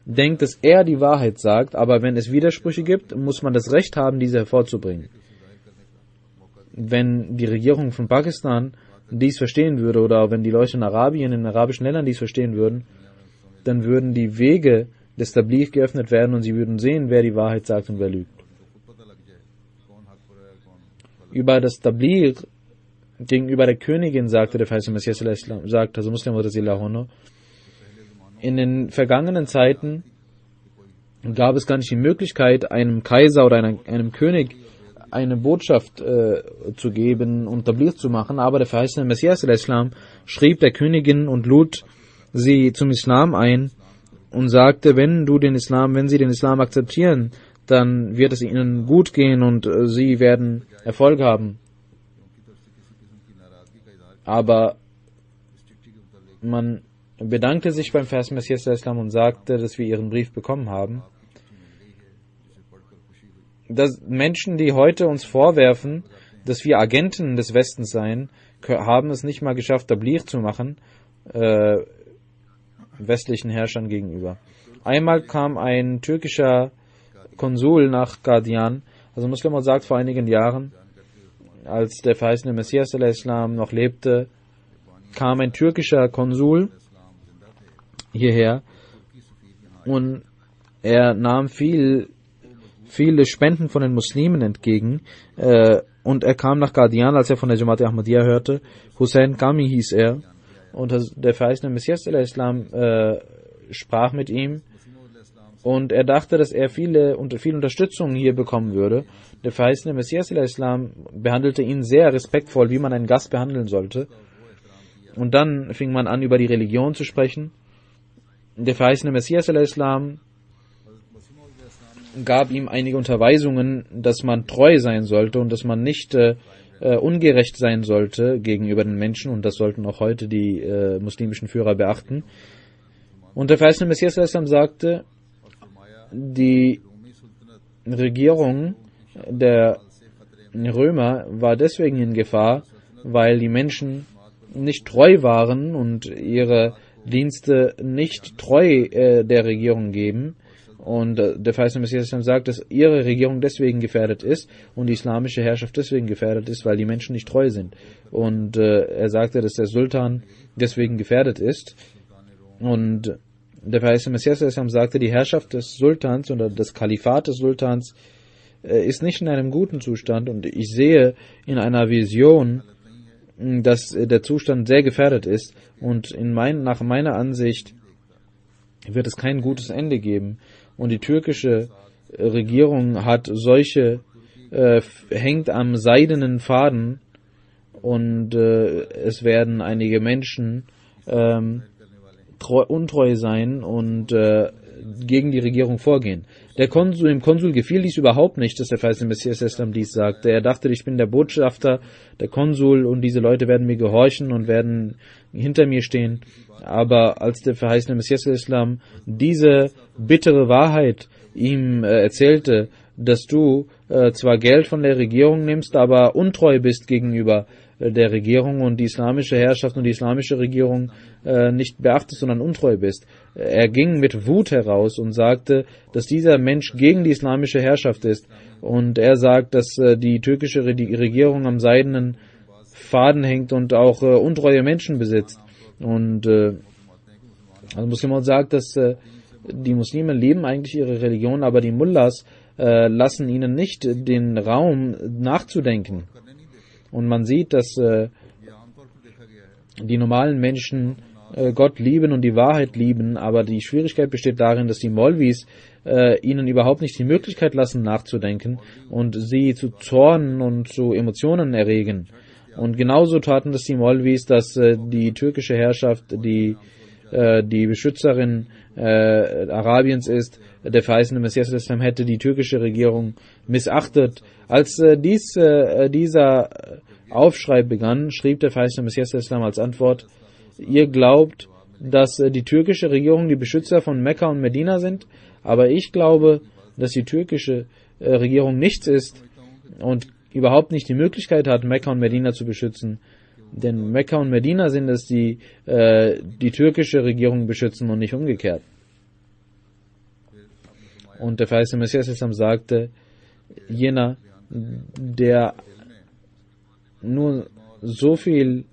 denkt, dass er die Wahrheit sagt, aber wenn es Widersprüche gibt, muss man das Recht haben, diese hervorzubringen. Wenn die Regierung von Pakistan dies verstehen würde oder wenn die Leute in Arabien, in den arabischen Ländern dies verstehen würden, dann würden die Wege des Tabligh geöffnet werden und sie würden sehen, wer die Wahrheit sagt und wer lügt. Über das Tabligh gegenüber der Königin sagte der verheißene Messias al-Islam, sagt Muslim Maud, in den vergangenen Zeiten gab es gar nicht die Möglichkeit, einem Kaiser oder einem König eine Botschaft zu geben und Tabligh zu machen, aber der verheißene Messias al-Islam schrieb der Königin und lud sie zum Islam ein und sagte, wenn sie den Islam akzeptieren, dann wird es ihnen gut gehen und sie werden Erfolg haben. Aber man bedankte sich beim verheißenen Messias al-Islam und sagte, dass wir ihren Brief bekommen haben. Dass Menschen, die heute uns vorwerfen, dass wir Agenten des Westens seien, haben es nicht mal geschafft, Tabligh zu machen, westlichen Herrschern gegenüber. Einmal kam ein türkischer Konsul nach Qadian, Muslim Maud sagt, vor einigen Jahren, als der verheißene Messias al-Islam noch lebte, kam ein türkischer Konsul hierher und er nahm viele Spenden von den Muslimen entgegen und er kam nach Qadian, als er von der Jamaat Ahmadiyya hörte. Hussein Kami hieß er und der verheißene Messias al-Islam sprach mit ihm und er dachte, dass er viel Unterstützung hier bekommen würde. Der verheißene Messias al-Islam behandelte ihn sehr respektvoll, wie man einen Gast behandeln sollte. Und dann fing man an, über die Religion zu sprechen. Der verheißene Messias al-Islam gab ihm einige Unterweisungen, dass man treu sein sollte und dass man nicht ungerecht sein sollte gegenüber den Menschen, und das sollten auch heute die muslimischen Führer beachten. Und der verheißene Messias al-Islam sagte, die Regierung der Römer war deswegen in Gefahr, weil die Menschen nicht treu waren und ihre Dienste nicht treu der Regierung geben. Und der verheißene Messias sagt, dass ihre Regierung deswegen gefährdet ist und die islamische Herrschaft deswegen gefährdet ist, weil die Menschen nicht treu sind. Und er sagte, dass der Sultan deswegen gefährdet ist. Und der verheißene Messias sagte, die Herrschaft des Sultans oder das Kalifat des Sultans ist nicht in einem guten Zustand. Und ich sehe in einer Vision, dass der Zustand sehr gefährdet ist. Und nach meiner Ansicht wird es kein gutes Ende geben. Und die türkische Regierung hängt am seidenen Faden und es werden einige Menschen untreu sein und gegen die Regierung vorgehen. Dem Konsul gefiel dies überhaupt nicht, dass der verheißene Messias Islam dies sagte. Er dachte, ich bin der Botschafter, der Konsul und diese Leute werden mir gehorchen und werden hinter mir stehen. Aber als der verheißene Messias Islam diese bittere Wahrheit ihm erzählte, dass du zwar Geld von der Regierung nimmst, aber untreu bist gegenüber der Regierung und die islamische Herrschaft und die islamische Regierung nicht beachtest, sondern untreu bist. Er ging mit Wut heraus und sagte, dass dieser Mensch gegen die islamische Herrschaft ist. Und er sagt, dass die türkische Regierung am seidenen Faden hängt und auch untreue Menschen besitzt. Und also Muslim sagt, dass die Muslime leben eigentlich ihre Religion, aber die Mullahs lassen ihnen nicht den Raum nachzudenken. Und man sieht, dass die normalen Menschen Gott lieben und die Wahrheit lieben, aber die Schwierigkeit besteht darin, dass die Maulvis ihnen überhaupt nicht die Möglichkeit lassen, nachzudenken und sie zu Zorn und zu Emotionen erregen. Und genauso taten das die Maulvis, dass die türkische Herrschaft die Beschützerin Arabiens ist. Der verheißene Messias Islam hätte die türkische Regierung missachtet. Als dieser Aufschrei begann, schrieb der verheißene Messias Islam als Antwort: Ihr glaubt, dass die türkische Regierung die Beschützer von Mekka und Medina sind, aber ich glaube, dass die türkische Regierung nichts ist und überhaupt nicht die Möglichkeit hat, Mekka und Medina zu beschützen. Denn Mekka und Medina sind es, die die türkische Regierung beschützen und nicht umgekehrt. Und der verheißene Messias Islam sagte, jener, der nur so viel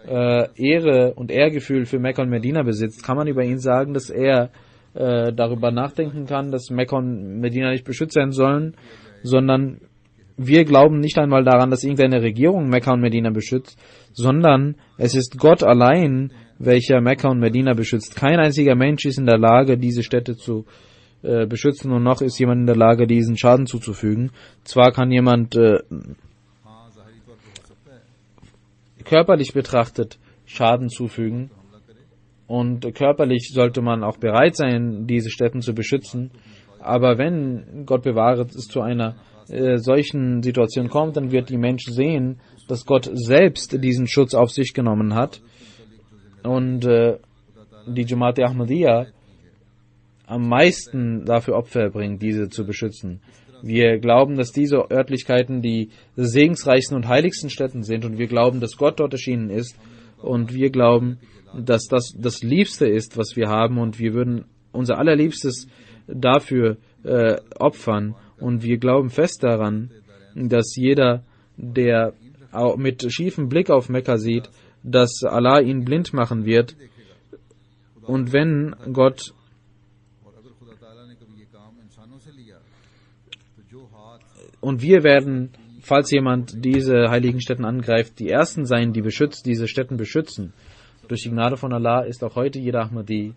Ehre und Ehrgefühl für Mekka und Medina besitzt, kann man über ihn sagen, dass er darüber nachdenken kann, dass Mekka und Medina nicht beschützt sein sollen, sondern wir glauben nicht einmal daran, dass irgendeine Regierung Mekka und Medina beschützt, sondern es ist Gott allein, welcher Mekka und Medina beschützt. Kein einziger Mensch ist in der Lage, diese Städte zu beschützen, und noch ist jemand in der Lage, diesen Schaden zuzufügen. Zwar kann jemand körperlich betrachtet Schaden zufügen, und körperlich sollte man auch bereit sein, diese Städte zu beschützen, aber wenn, Gott bewahre, es zu einer solchen Situation kommt, dann wird die Mensch sehen, dass Gott selbst diesen Schutz auf sich genommen hat und die Jamaat Ahmadiyya am meisten dafür Opfer bringt, diese zu beschützen. Wir glauben, dass diese Örtlichkeiten die segensreichsten und heiligsten Stätten sind, und wir glauben, dass Gott dort erschienen ist, und wir glauben, dass das Liebste ist, was wir haben, und wir würden unser Allerliebstes dafür opfern. Und wir glauben fest daran, dass jeder, der mit schiefem Blick auf Mekka sieht, dass Allah ihn blind machen wird. Und wenn Gott und wir werden, falls jemand diese heiligen Stätten angreift, die Ersten sein, die diese Stätten beschützen. Durch die Gnade von Allah ist auch heute jeder Ahmadi,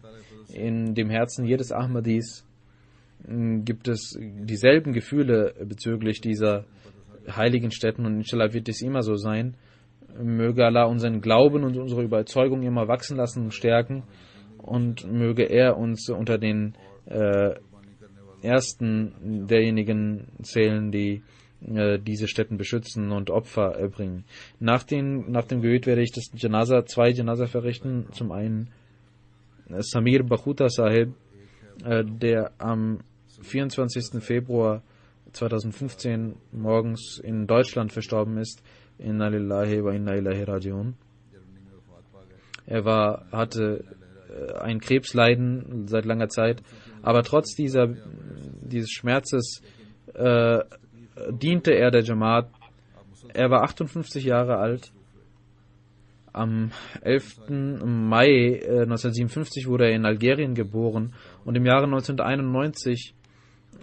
in dem Herzen jedes Ahmadis gibt es dieselben Gefühle bezüglich dieser heiligen Stätten, und inshallah wird es immer so sein. Möge Allah unseren Glauben und unsere Überzeugung immer wachsen lassen und stärken, und möge er uns unter den Ersten derjenigen zählen, die diese Stätten beschützen und Opfer erbringen. Nach dem Gebet werde ich zwei Janaza verrichten. Zum einen Samir Bakhuta Sahib, der am 24. Februar 2015 morgens in Deutschland verstorben ist. Inna lillahi wa inna ilaihi raji'un. Er hatte ein Krebsleiden seit langer Zeit, aber trotz dieses Schmerzes diente er der Jamaat. Er war 58 Jahre alt. Am 11. Mai 1957 wurde er in Algerien geboren, und im Jahre 1991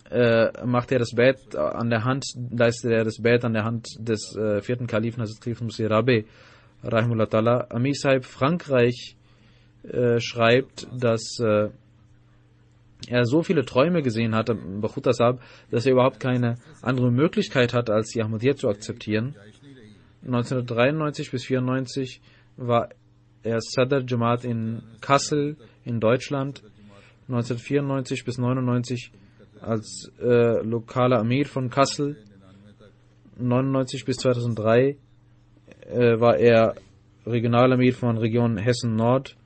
leistete er das Bait an der Hand des vierten Kalifen, Hazrat Khalif Musi Rabi, Rahimullah Ta'ala. Amir Sahib Frankreich schreibt, dass er so viele Träume gesehen hat, Bakhuta Sahib, dass er überhaupt keine andere Möglichkeit hatte, als die Ahmadiyya zu akzeptieren. 1993 bis 1994 war er Sadr Jamaat in Kassel in Deutschland. 1994 bis 1999 als lokaler Amir von Kassel. 1999 bis 2003 war er Regionalamir von Region Hessen Nord.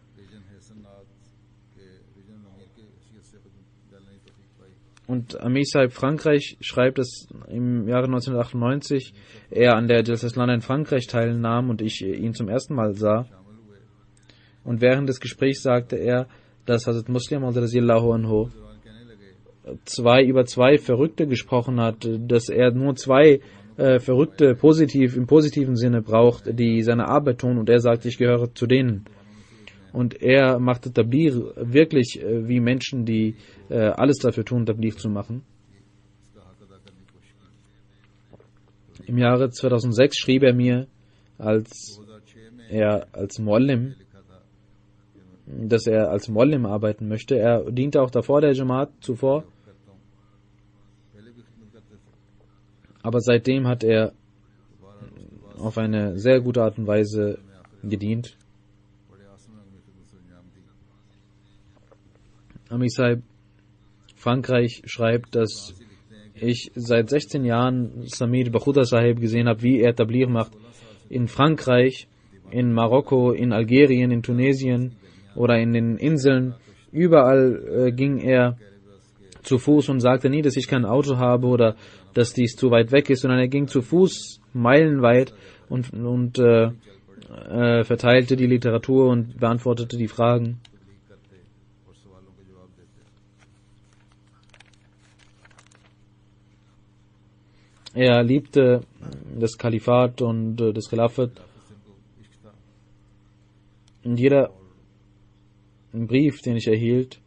Und Amir Sahib Frankreich schreibt, dass im Jahre 1998 er an der Jalsa Salana in Frankreich teilnahm und ich ihn zum ersten Mal sah. Und während des Gesprächs sagte er, dass Hazrat Muslim radiallahu anhu über zwei Verrückte gesprochen hat, dass er nur zwei Verrückte im positiven Sinne braucht, die seine Arbeit tun, und er sagt, ich gehöre zu denen. Und er machte Tabligh wirklich wie Menschen, die alles dafür tun, Tabligh zu machen. Im Jahre 2006 schrieb er mir, als Muallim, dass er als Muallim arbeiten möchte. Er diente auch davor der Jamaat zuvor. Aber seitdem hat er auf eine sehr gute Art und Weise gedient. Amir Sahib Frankreich schreibt, dass ich seit 16 Jahren Samir Bakhuda Sahib gesehen habe, wie er Tabligh macht. In Frankreich, in Marokko, in Algerien, in Tunesien oder in den Inseln. Überall ging er zu Fuß und sagte nie, dass ich kein Auto habe oder dass dies zu weit weg ist, sondern er ging zu Fuß meilenweit und verteilte die Literatur und beantwortete die Fragen. Er liebte das Kalifat und das Khilafat. Und jeder Brief, den ich erhielt,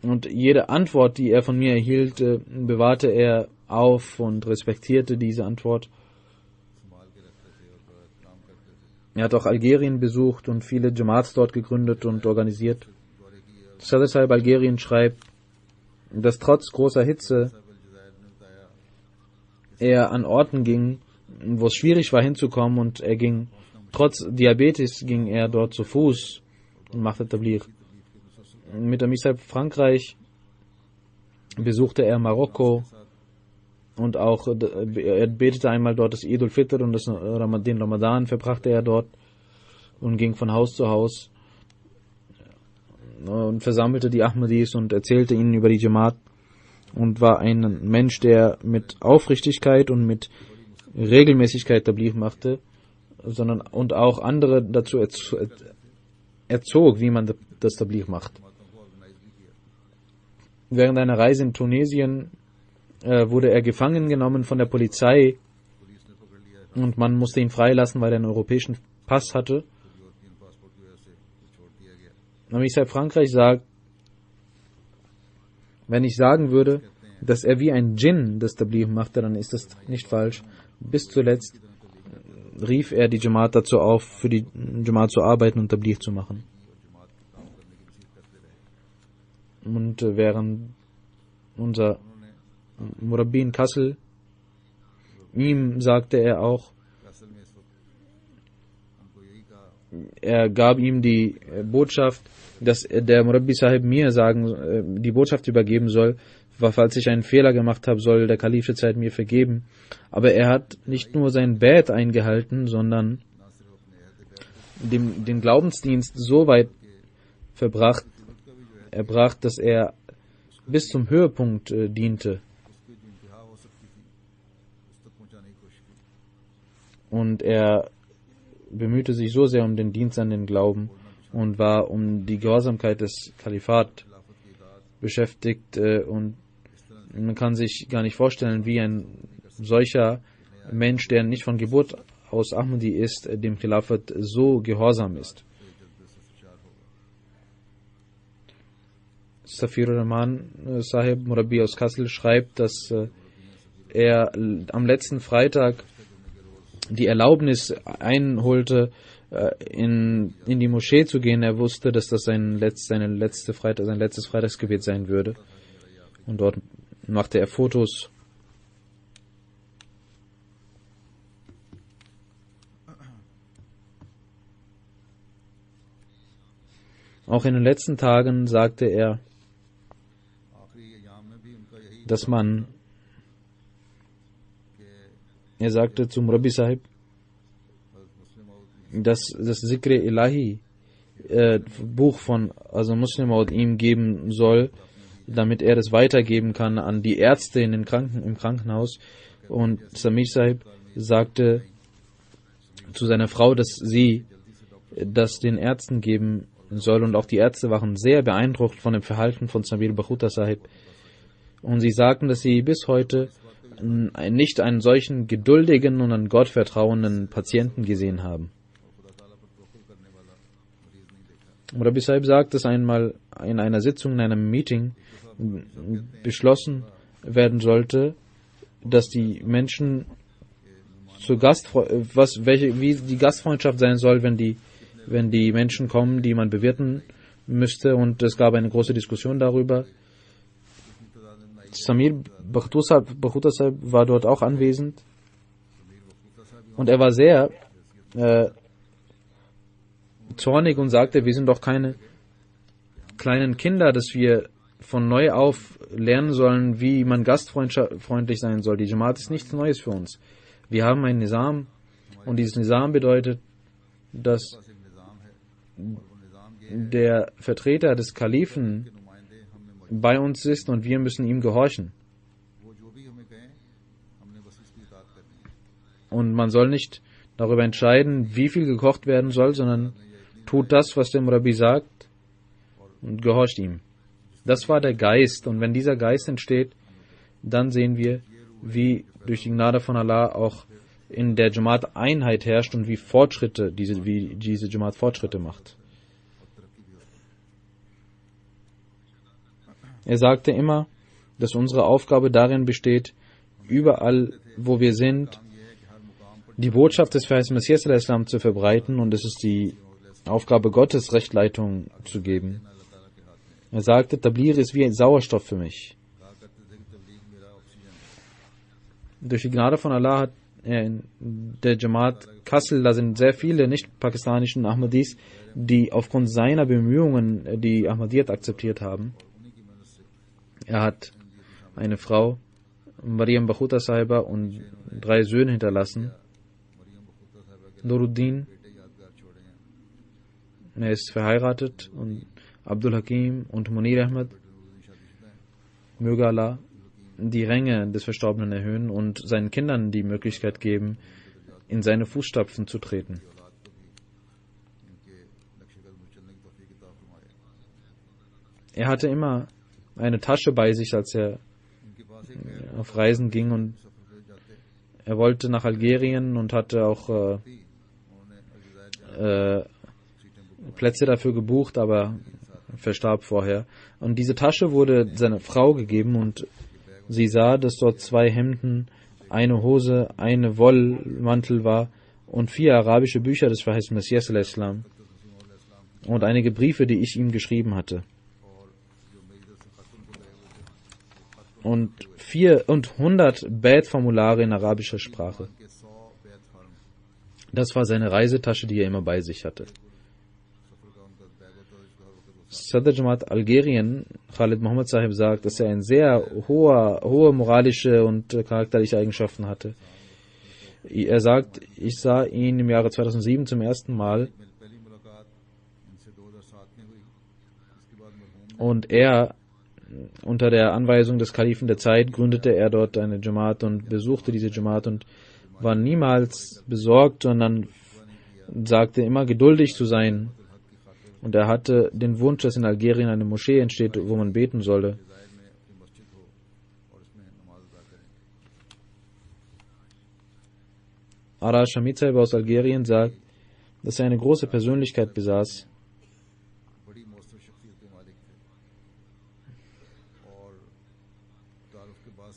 und jede Antwort, die er von mir erhielt, bewahrte er auf und respektierte diese Antwort. Er hat auch Algerien besucht und viele Jamaats dort gegründet und organisiert. Sadr Sahib Algerien schreibt, dass trotz großer Hitze er an Orten ging, wo es schwierig war hinzukommen, und er ging, trotz Diabetes, ging er dort zu Fuß und machte Tabligh. Mit Amir Sahib Frankreich besuchte er Marokko und auch er betete einmal dort das Eid al-Fitr und den Ramadan verbrachte er dort und ging von Haus zu Haus und versammelte die Ahmadis und erzählte ihnen über die Jamaat und war ein Mensch, der mit Aufrichtigkeit und mit Regelmäßigkeit Tabligh machte, und auch andere dazu erzog, wie man das Tabligh macht. Während einer Reise in Tunesien wurde er gefangen genommen von der Polizei und man musste ihn freilassen, weil er einen europäischen Pass hatte. Amir Sahib Frankreich sagt, wenn ich sagen würde, dass er wie ein Djinn das Tabligh machte, dann ist das nicht falsch. Bis zuletzt rief er die Jamaat dazu auf, für die Jamaat zu arbeiten und Tabligh zu machen. Und während unser Murabbi in Kassel, ihm sagte er auch, er gab ihm die Botschaft, dass der Murabbi Sahib mir die Botschaft übergeben soll, falls ich einen Fehler gemacht habe, soll der Kalif Zeit mir vergeben. Aber er hat nicht nur sein Bad eingehalten, sondern den Glaubensdienst so weit erbracht, dass er bis zum Höhepunkt diente. Und er bemühte sich so sehr um den Dienst an den Glauben und war um die Gehorsamkeit des Kalifat beschäftigt, und man kann sich gar nicht vorstellen, wie ein solcher Mensch, der nicht von Geburt aus Ahmadi ist, dem Khilafat so gehorsam ist. Safir Rahman Sahib Murabbi aus Kassel schreibt, dass er am letzten Freitag die Erlaubnis einholte, in die Moschee zu gehen. Er wusste, dass das sein letztes Freitagsgebet sein würde. Und dort machte er Fotos. Auch in den letzten Tagen sagte er, dass er sagte zum Rabbi Sahib, dass das Zikr Ilahi Buch von Muslim Maud ihm geben soll, damit er das weitergeben kann an die Ärzte im Krankenhaus. Und Samir Sahib sagte zu seiner Frau, dass sie das den Ärzten geben soll, und auch die Ärzte waren sehr beeindruckt von dem Verhalten von Samir Bhutta Sahib. Und sie sagten, dass sie bis heute nicht einen solchen geduldigen und an Gott vertrauenden Patienten gesehen haben. Rabbi Sahib sagt, dass einmal in einer Sitzung, in einem Meeting beschlossen werden sollte, dass die Menschen wie die Gastfreundschaft sein soll, wenn die Menschen kommen, die man bewirten müsste, und es gab eine große Diskussion darüber. Samir Bhutta Sahib war dort auch anwesend, und er war sehr zornig und sagte, wir sind doch keine kleinen Kinder, dass wir von neu auf lernen sollen, wie man gastfreundlich sein soll. Die Jamaat ist nichts Neues für uns. Wir haben ein Nizam, und dieses Nizam bedeutet, dass der Vertreter des Kalifen bei uns ist und wir müssen ihm gehorchen. Und man soll nicht darüber entscheiden, wie viel gekocht werden soll, sondern tut das, was der Rabbi sagt, und gehorcht ihm. Das war der Geist, und wenn dieser Geist entsteht, dann sehen wir, wie durch die Gnade von Allah auch in der Jamaat Einheit herrscht und wie diese Jamaat Fortschritte macht. Er sagte immer, dass unsere Aufgabe darin besteht, überall, wo wir sind, die Botschaft des verheißenen Messias al-Islam zu verbreiten, und es ist die Aufgabe Gottes, Rechtleitung zu geben. Er sagte, Tabligh ist wie ein Sauerstoff für mich. Durch die Gnade von Allah hat er in der Jamaat Kassel, da sind sehr viele nicht-pakistanischen Ahmadis, die aufgrund seiner Bemühungen die Ahmadiyyat akzeptiert haben. Er hat eine Frau, Mariam Bhutta Sahiba, und 3 Söhne hinterlassen. Nuruddin, er ist verheiratet, und Abdul Hakim und Munir Ahmad. Möge Allah die Ränge des Verstorbenen erhöhen und seinen Kindern die Möglichkeit geben, in seine Fußstapfen zu treten. Er hatte immer eine Tasche bei sich, als er auf Reisen ging, und er wollte nach Algerien und hatte auch Plätze dafür gebucht, aber verstarb vorher. Und diese Tasche wurde seiner Frau gegeben, und sie sah, dass dort 2 Hemden, eine Hose, eine Wollmantel war und 4 arabische Bücher des verheißenen Messias al-Islam und einige Briefe, die ich ihm geschrieben hatte. Und 100 Bait-Formulare in arabischer Sprache. Das war seine Reisetasche, die er immer bei sich hatte. Sadr Jamaat Algerien, Khalid Muhammad Sahib, sagt, dass er eine sehr hohe moralische und charakterliche Eigenschaften hatte. Er sagt, ich sah ihn im Jahre 2007 zum ersten Mal, und er, unter der Anweisung des Kalifen der Zeit, gründete er dort eine Jamaat und besuchte diese Jamaat und war niemals besorgt, sondern sagte immer, geduldig zu sein. Und er hatte den Wunsch, dass in Algerien eine Moschee entsteht, wo man beten solle. Arash Hamid Sahib aus Algerien sagt, dass er eine große Persönlichkeit besaß.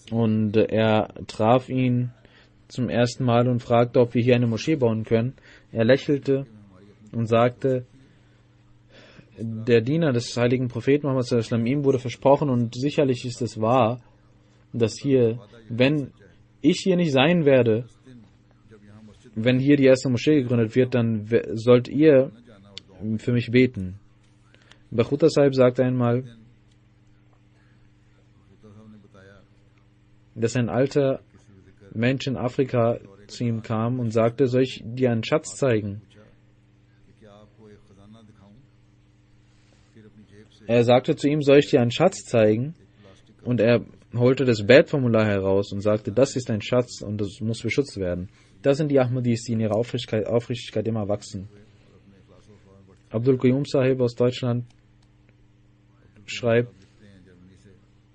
Und er traf ihn zum ersten Mal und fragte, ob wir hier eine Moschee bauen können. Er lächelte und sagte, der Diener des heiligen Propheten Muhammad sallallahu alaihi wasallam, ihm wurde versprochen, und sicherlich ist es wahr, dass hier, wenn ich hier nicht sein werde, wenn hier die erste Moschee gegründet wird, dann sollt ihr für mich beten. Bakhuta Sahib sagte einmal, dass ein alter Mensch in Afrika zu ihm kam und sagte, soll ich dir einen Schatz zeigen? Er sagte zu ihm, soll ich dir einen Schatz zeigen? Und er holte das Bad-Formular heraus und sagte, das ist ein Schatz und das muss beschützt werden. Das sind die Ahmadis, die in ihrer Aufrichtigkeit immer wachsen. Abdul Qayyum Sahib aus Deutschland schreibt,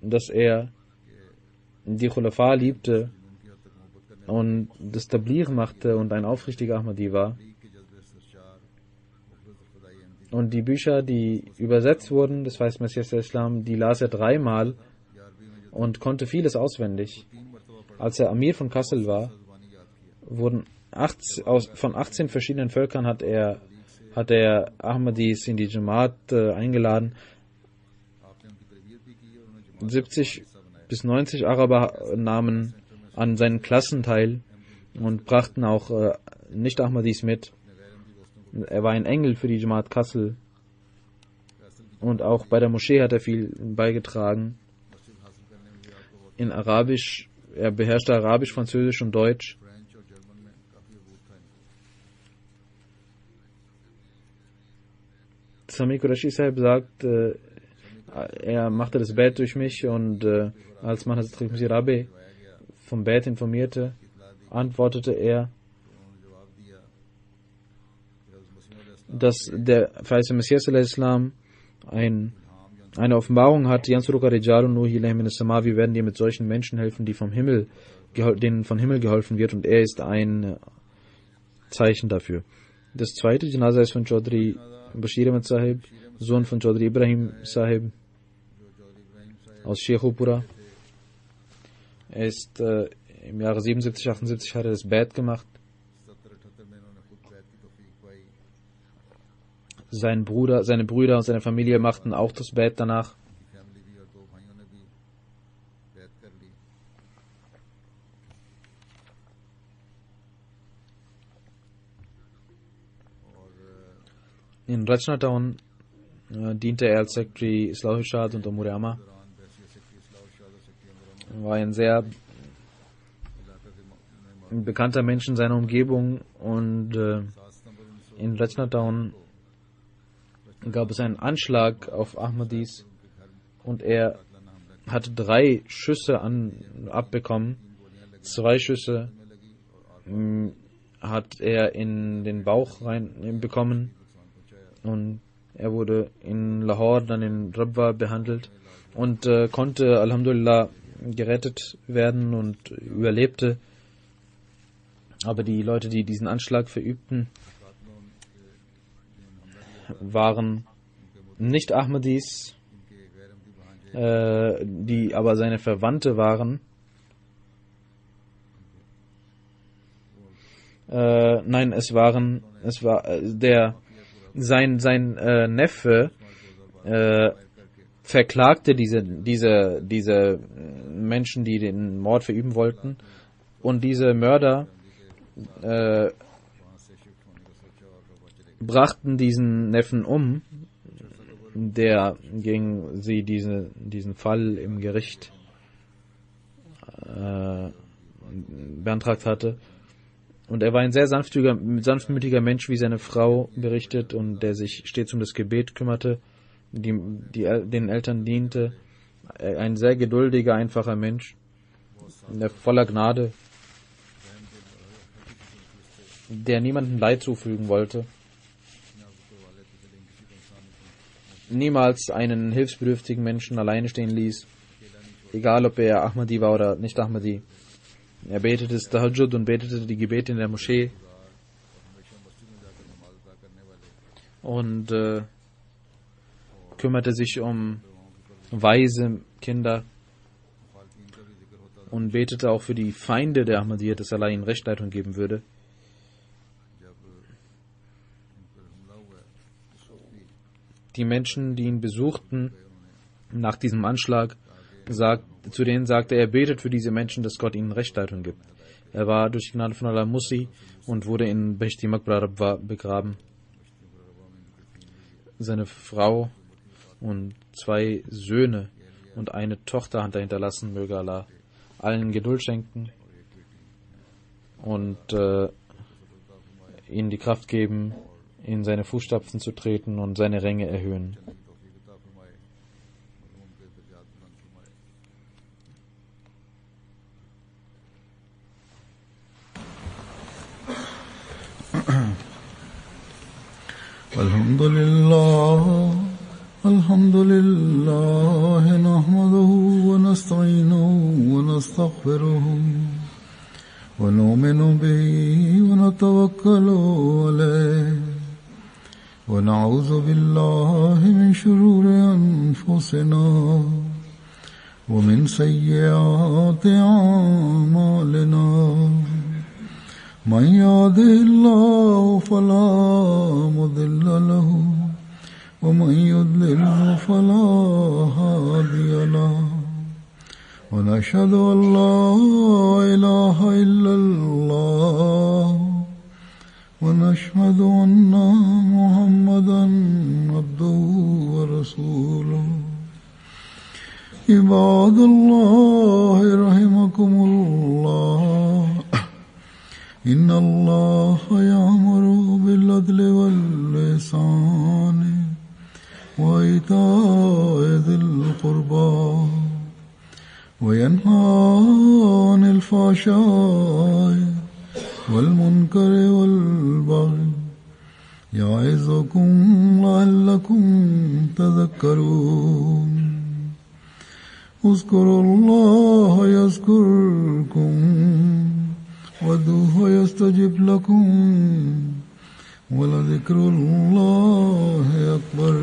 dass er die Khulafa liebte und das Tabligh machte und ein aufrichtiger Ahmadi war. Und die Bücher, die übersetzt wurden, das heißt Messias der Islam, die las er 3-mal und konnte vieles auswendig. Als er Amir von Kassel war, wurden von 18 verschiedenen Völkern hat er Ahmadis in die Jamaat eingeladen. 70 bis 90 Araber nahmen an seinen Klassen teil und brachten auch Nicht-Ahmadis mit. Er war ein Engel für die Jamaat Kassel und auch bei der Moschee hat er viel beigetragen. In Arabisch, er beherrschte Arabisch, Französisch und Deutsch. Sami Qurashi Sahib sagt, er machte das Bett durch mich und als man Hazrat Khalid Rabi vom Bett informierte, antwortete er, dass der verheißene Messias al-Islam eine Offenbarung hat, Yansuruka Rijalun Nuhi Ilayhim min as-Sama, wir werden dir mit solchen Menschen helfen, denen vom Himmel geholfen wird, und er ist ein Zeichen dafür. Das zweite Janaza ist von Chaudhry Bashir Ahmad Sahib, Sohn von Chaudhry Ibrahim Sahib aus Sheikhupura. Er ist im Jahre 77, 78 hat er das Bad gemacht. Seine Brüder und seine Familie machten auch das Bad danach. In Rajnatown diente er als Secretary Islah Irshad und Umur Amma. Er war ein sehr bekannter Mensch in seiner Umgebung und in Rajnatown gab es einen Anschlag auf Ahmadis und er hatte 3 Schüsse abbekommen. 2 Schüsse hat er in den Bauch rein bekommen und er wurde in Lahore, dann in Rabwa behandelt und konnte Alhamdulillah gerettet werden und überlebte. Aber die Leute, die diesen Anschlag verübten, waren nicht Ahmadis, die aber seine Verwandte waren. Nein, sein Neffe verklagte diese Menschen, die den Mord verüben wollten, und diese Mörder brachten diesen Neffen um, der gegen sie diesen Fall im Gericht beantragt hatte. Und er war ein sehr sanftmütiger Mensch, wie seine Frau berichtet, und der sich stets um das Gebet kümmerte, den Eltern diente. Ein sehr geduldiger, einfacher Mensch, der voller Gnade, der niemandem Leid zufügen wollte, niemals einen hilfsbedürftigen Menschen alleine stehen ließ, egal ob er Ahmadi war oder nicht Ahmadi. Er betete das Tahajjud und betete die Gebete in der Moschee und kümmerte sich um weise Kinder und betete auch für die Feinde der Ahmadiyya, dass Allah ihnen Rechtleitung geben würde. Die Menschen, die ihn besuchten nach diesem Anschlag, zu denen sagte er, betet für diese Menschen, dass Gott ihnen Rechtleitung gibt. Er war durch die Gnade von Allah Musi und wurde in Behshti Maqbara Rabwa begraben. Seine Frau und 2 Söhne und eine Tochter hat er hinterlassen. Möge Allah allen Geduld schenken und ihnen die Kraft geben, in seine Fußstapfen zu treten und seine Ränge erhöhen. الحمد لله نحمده ونستعينه ونستغفره ونؤمن به ونتوكل عليه ونعوذ بالله من شرور أنفسنا ومن سيئات أعمالنا من يهده الله فلا مضل له ومن يضلل فلا هادي له ونشهد أن لا إله إلا الله ونشهد أن محمدا عبده ورسوله عباد الله رحمكم الله إن الله يأمر بالعدل والإحسان وإيتاء ذي القربى وينهى عن الفحشاء والمنكر والبغي يعظكم لعلكم تذكرون اذكروا الله يذكركم وادعوه يستجب لكم ولذكر الله أكبر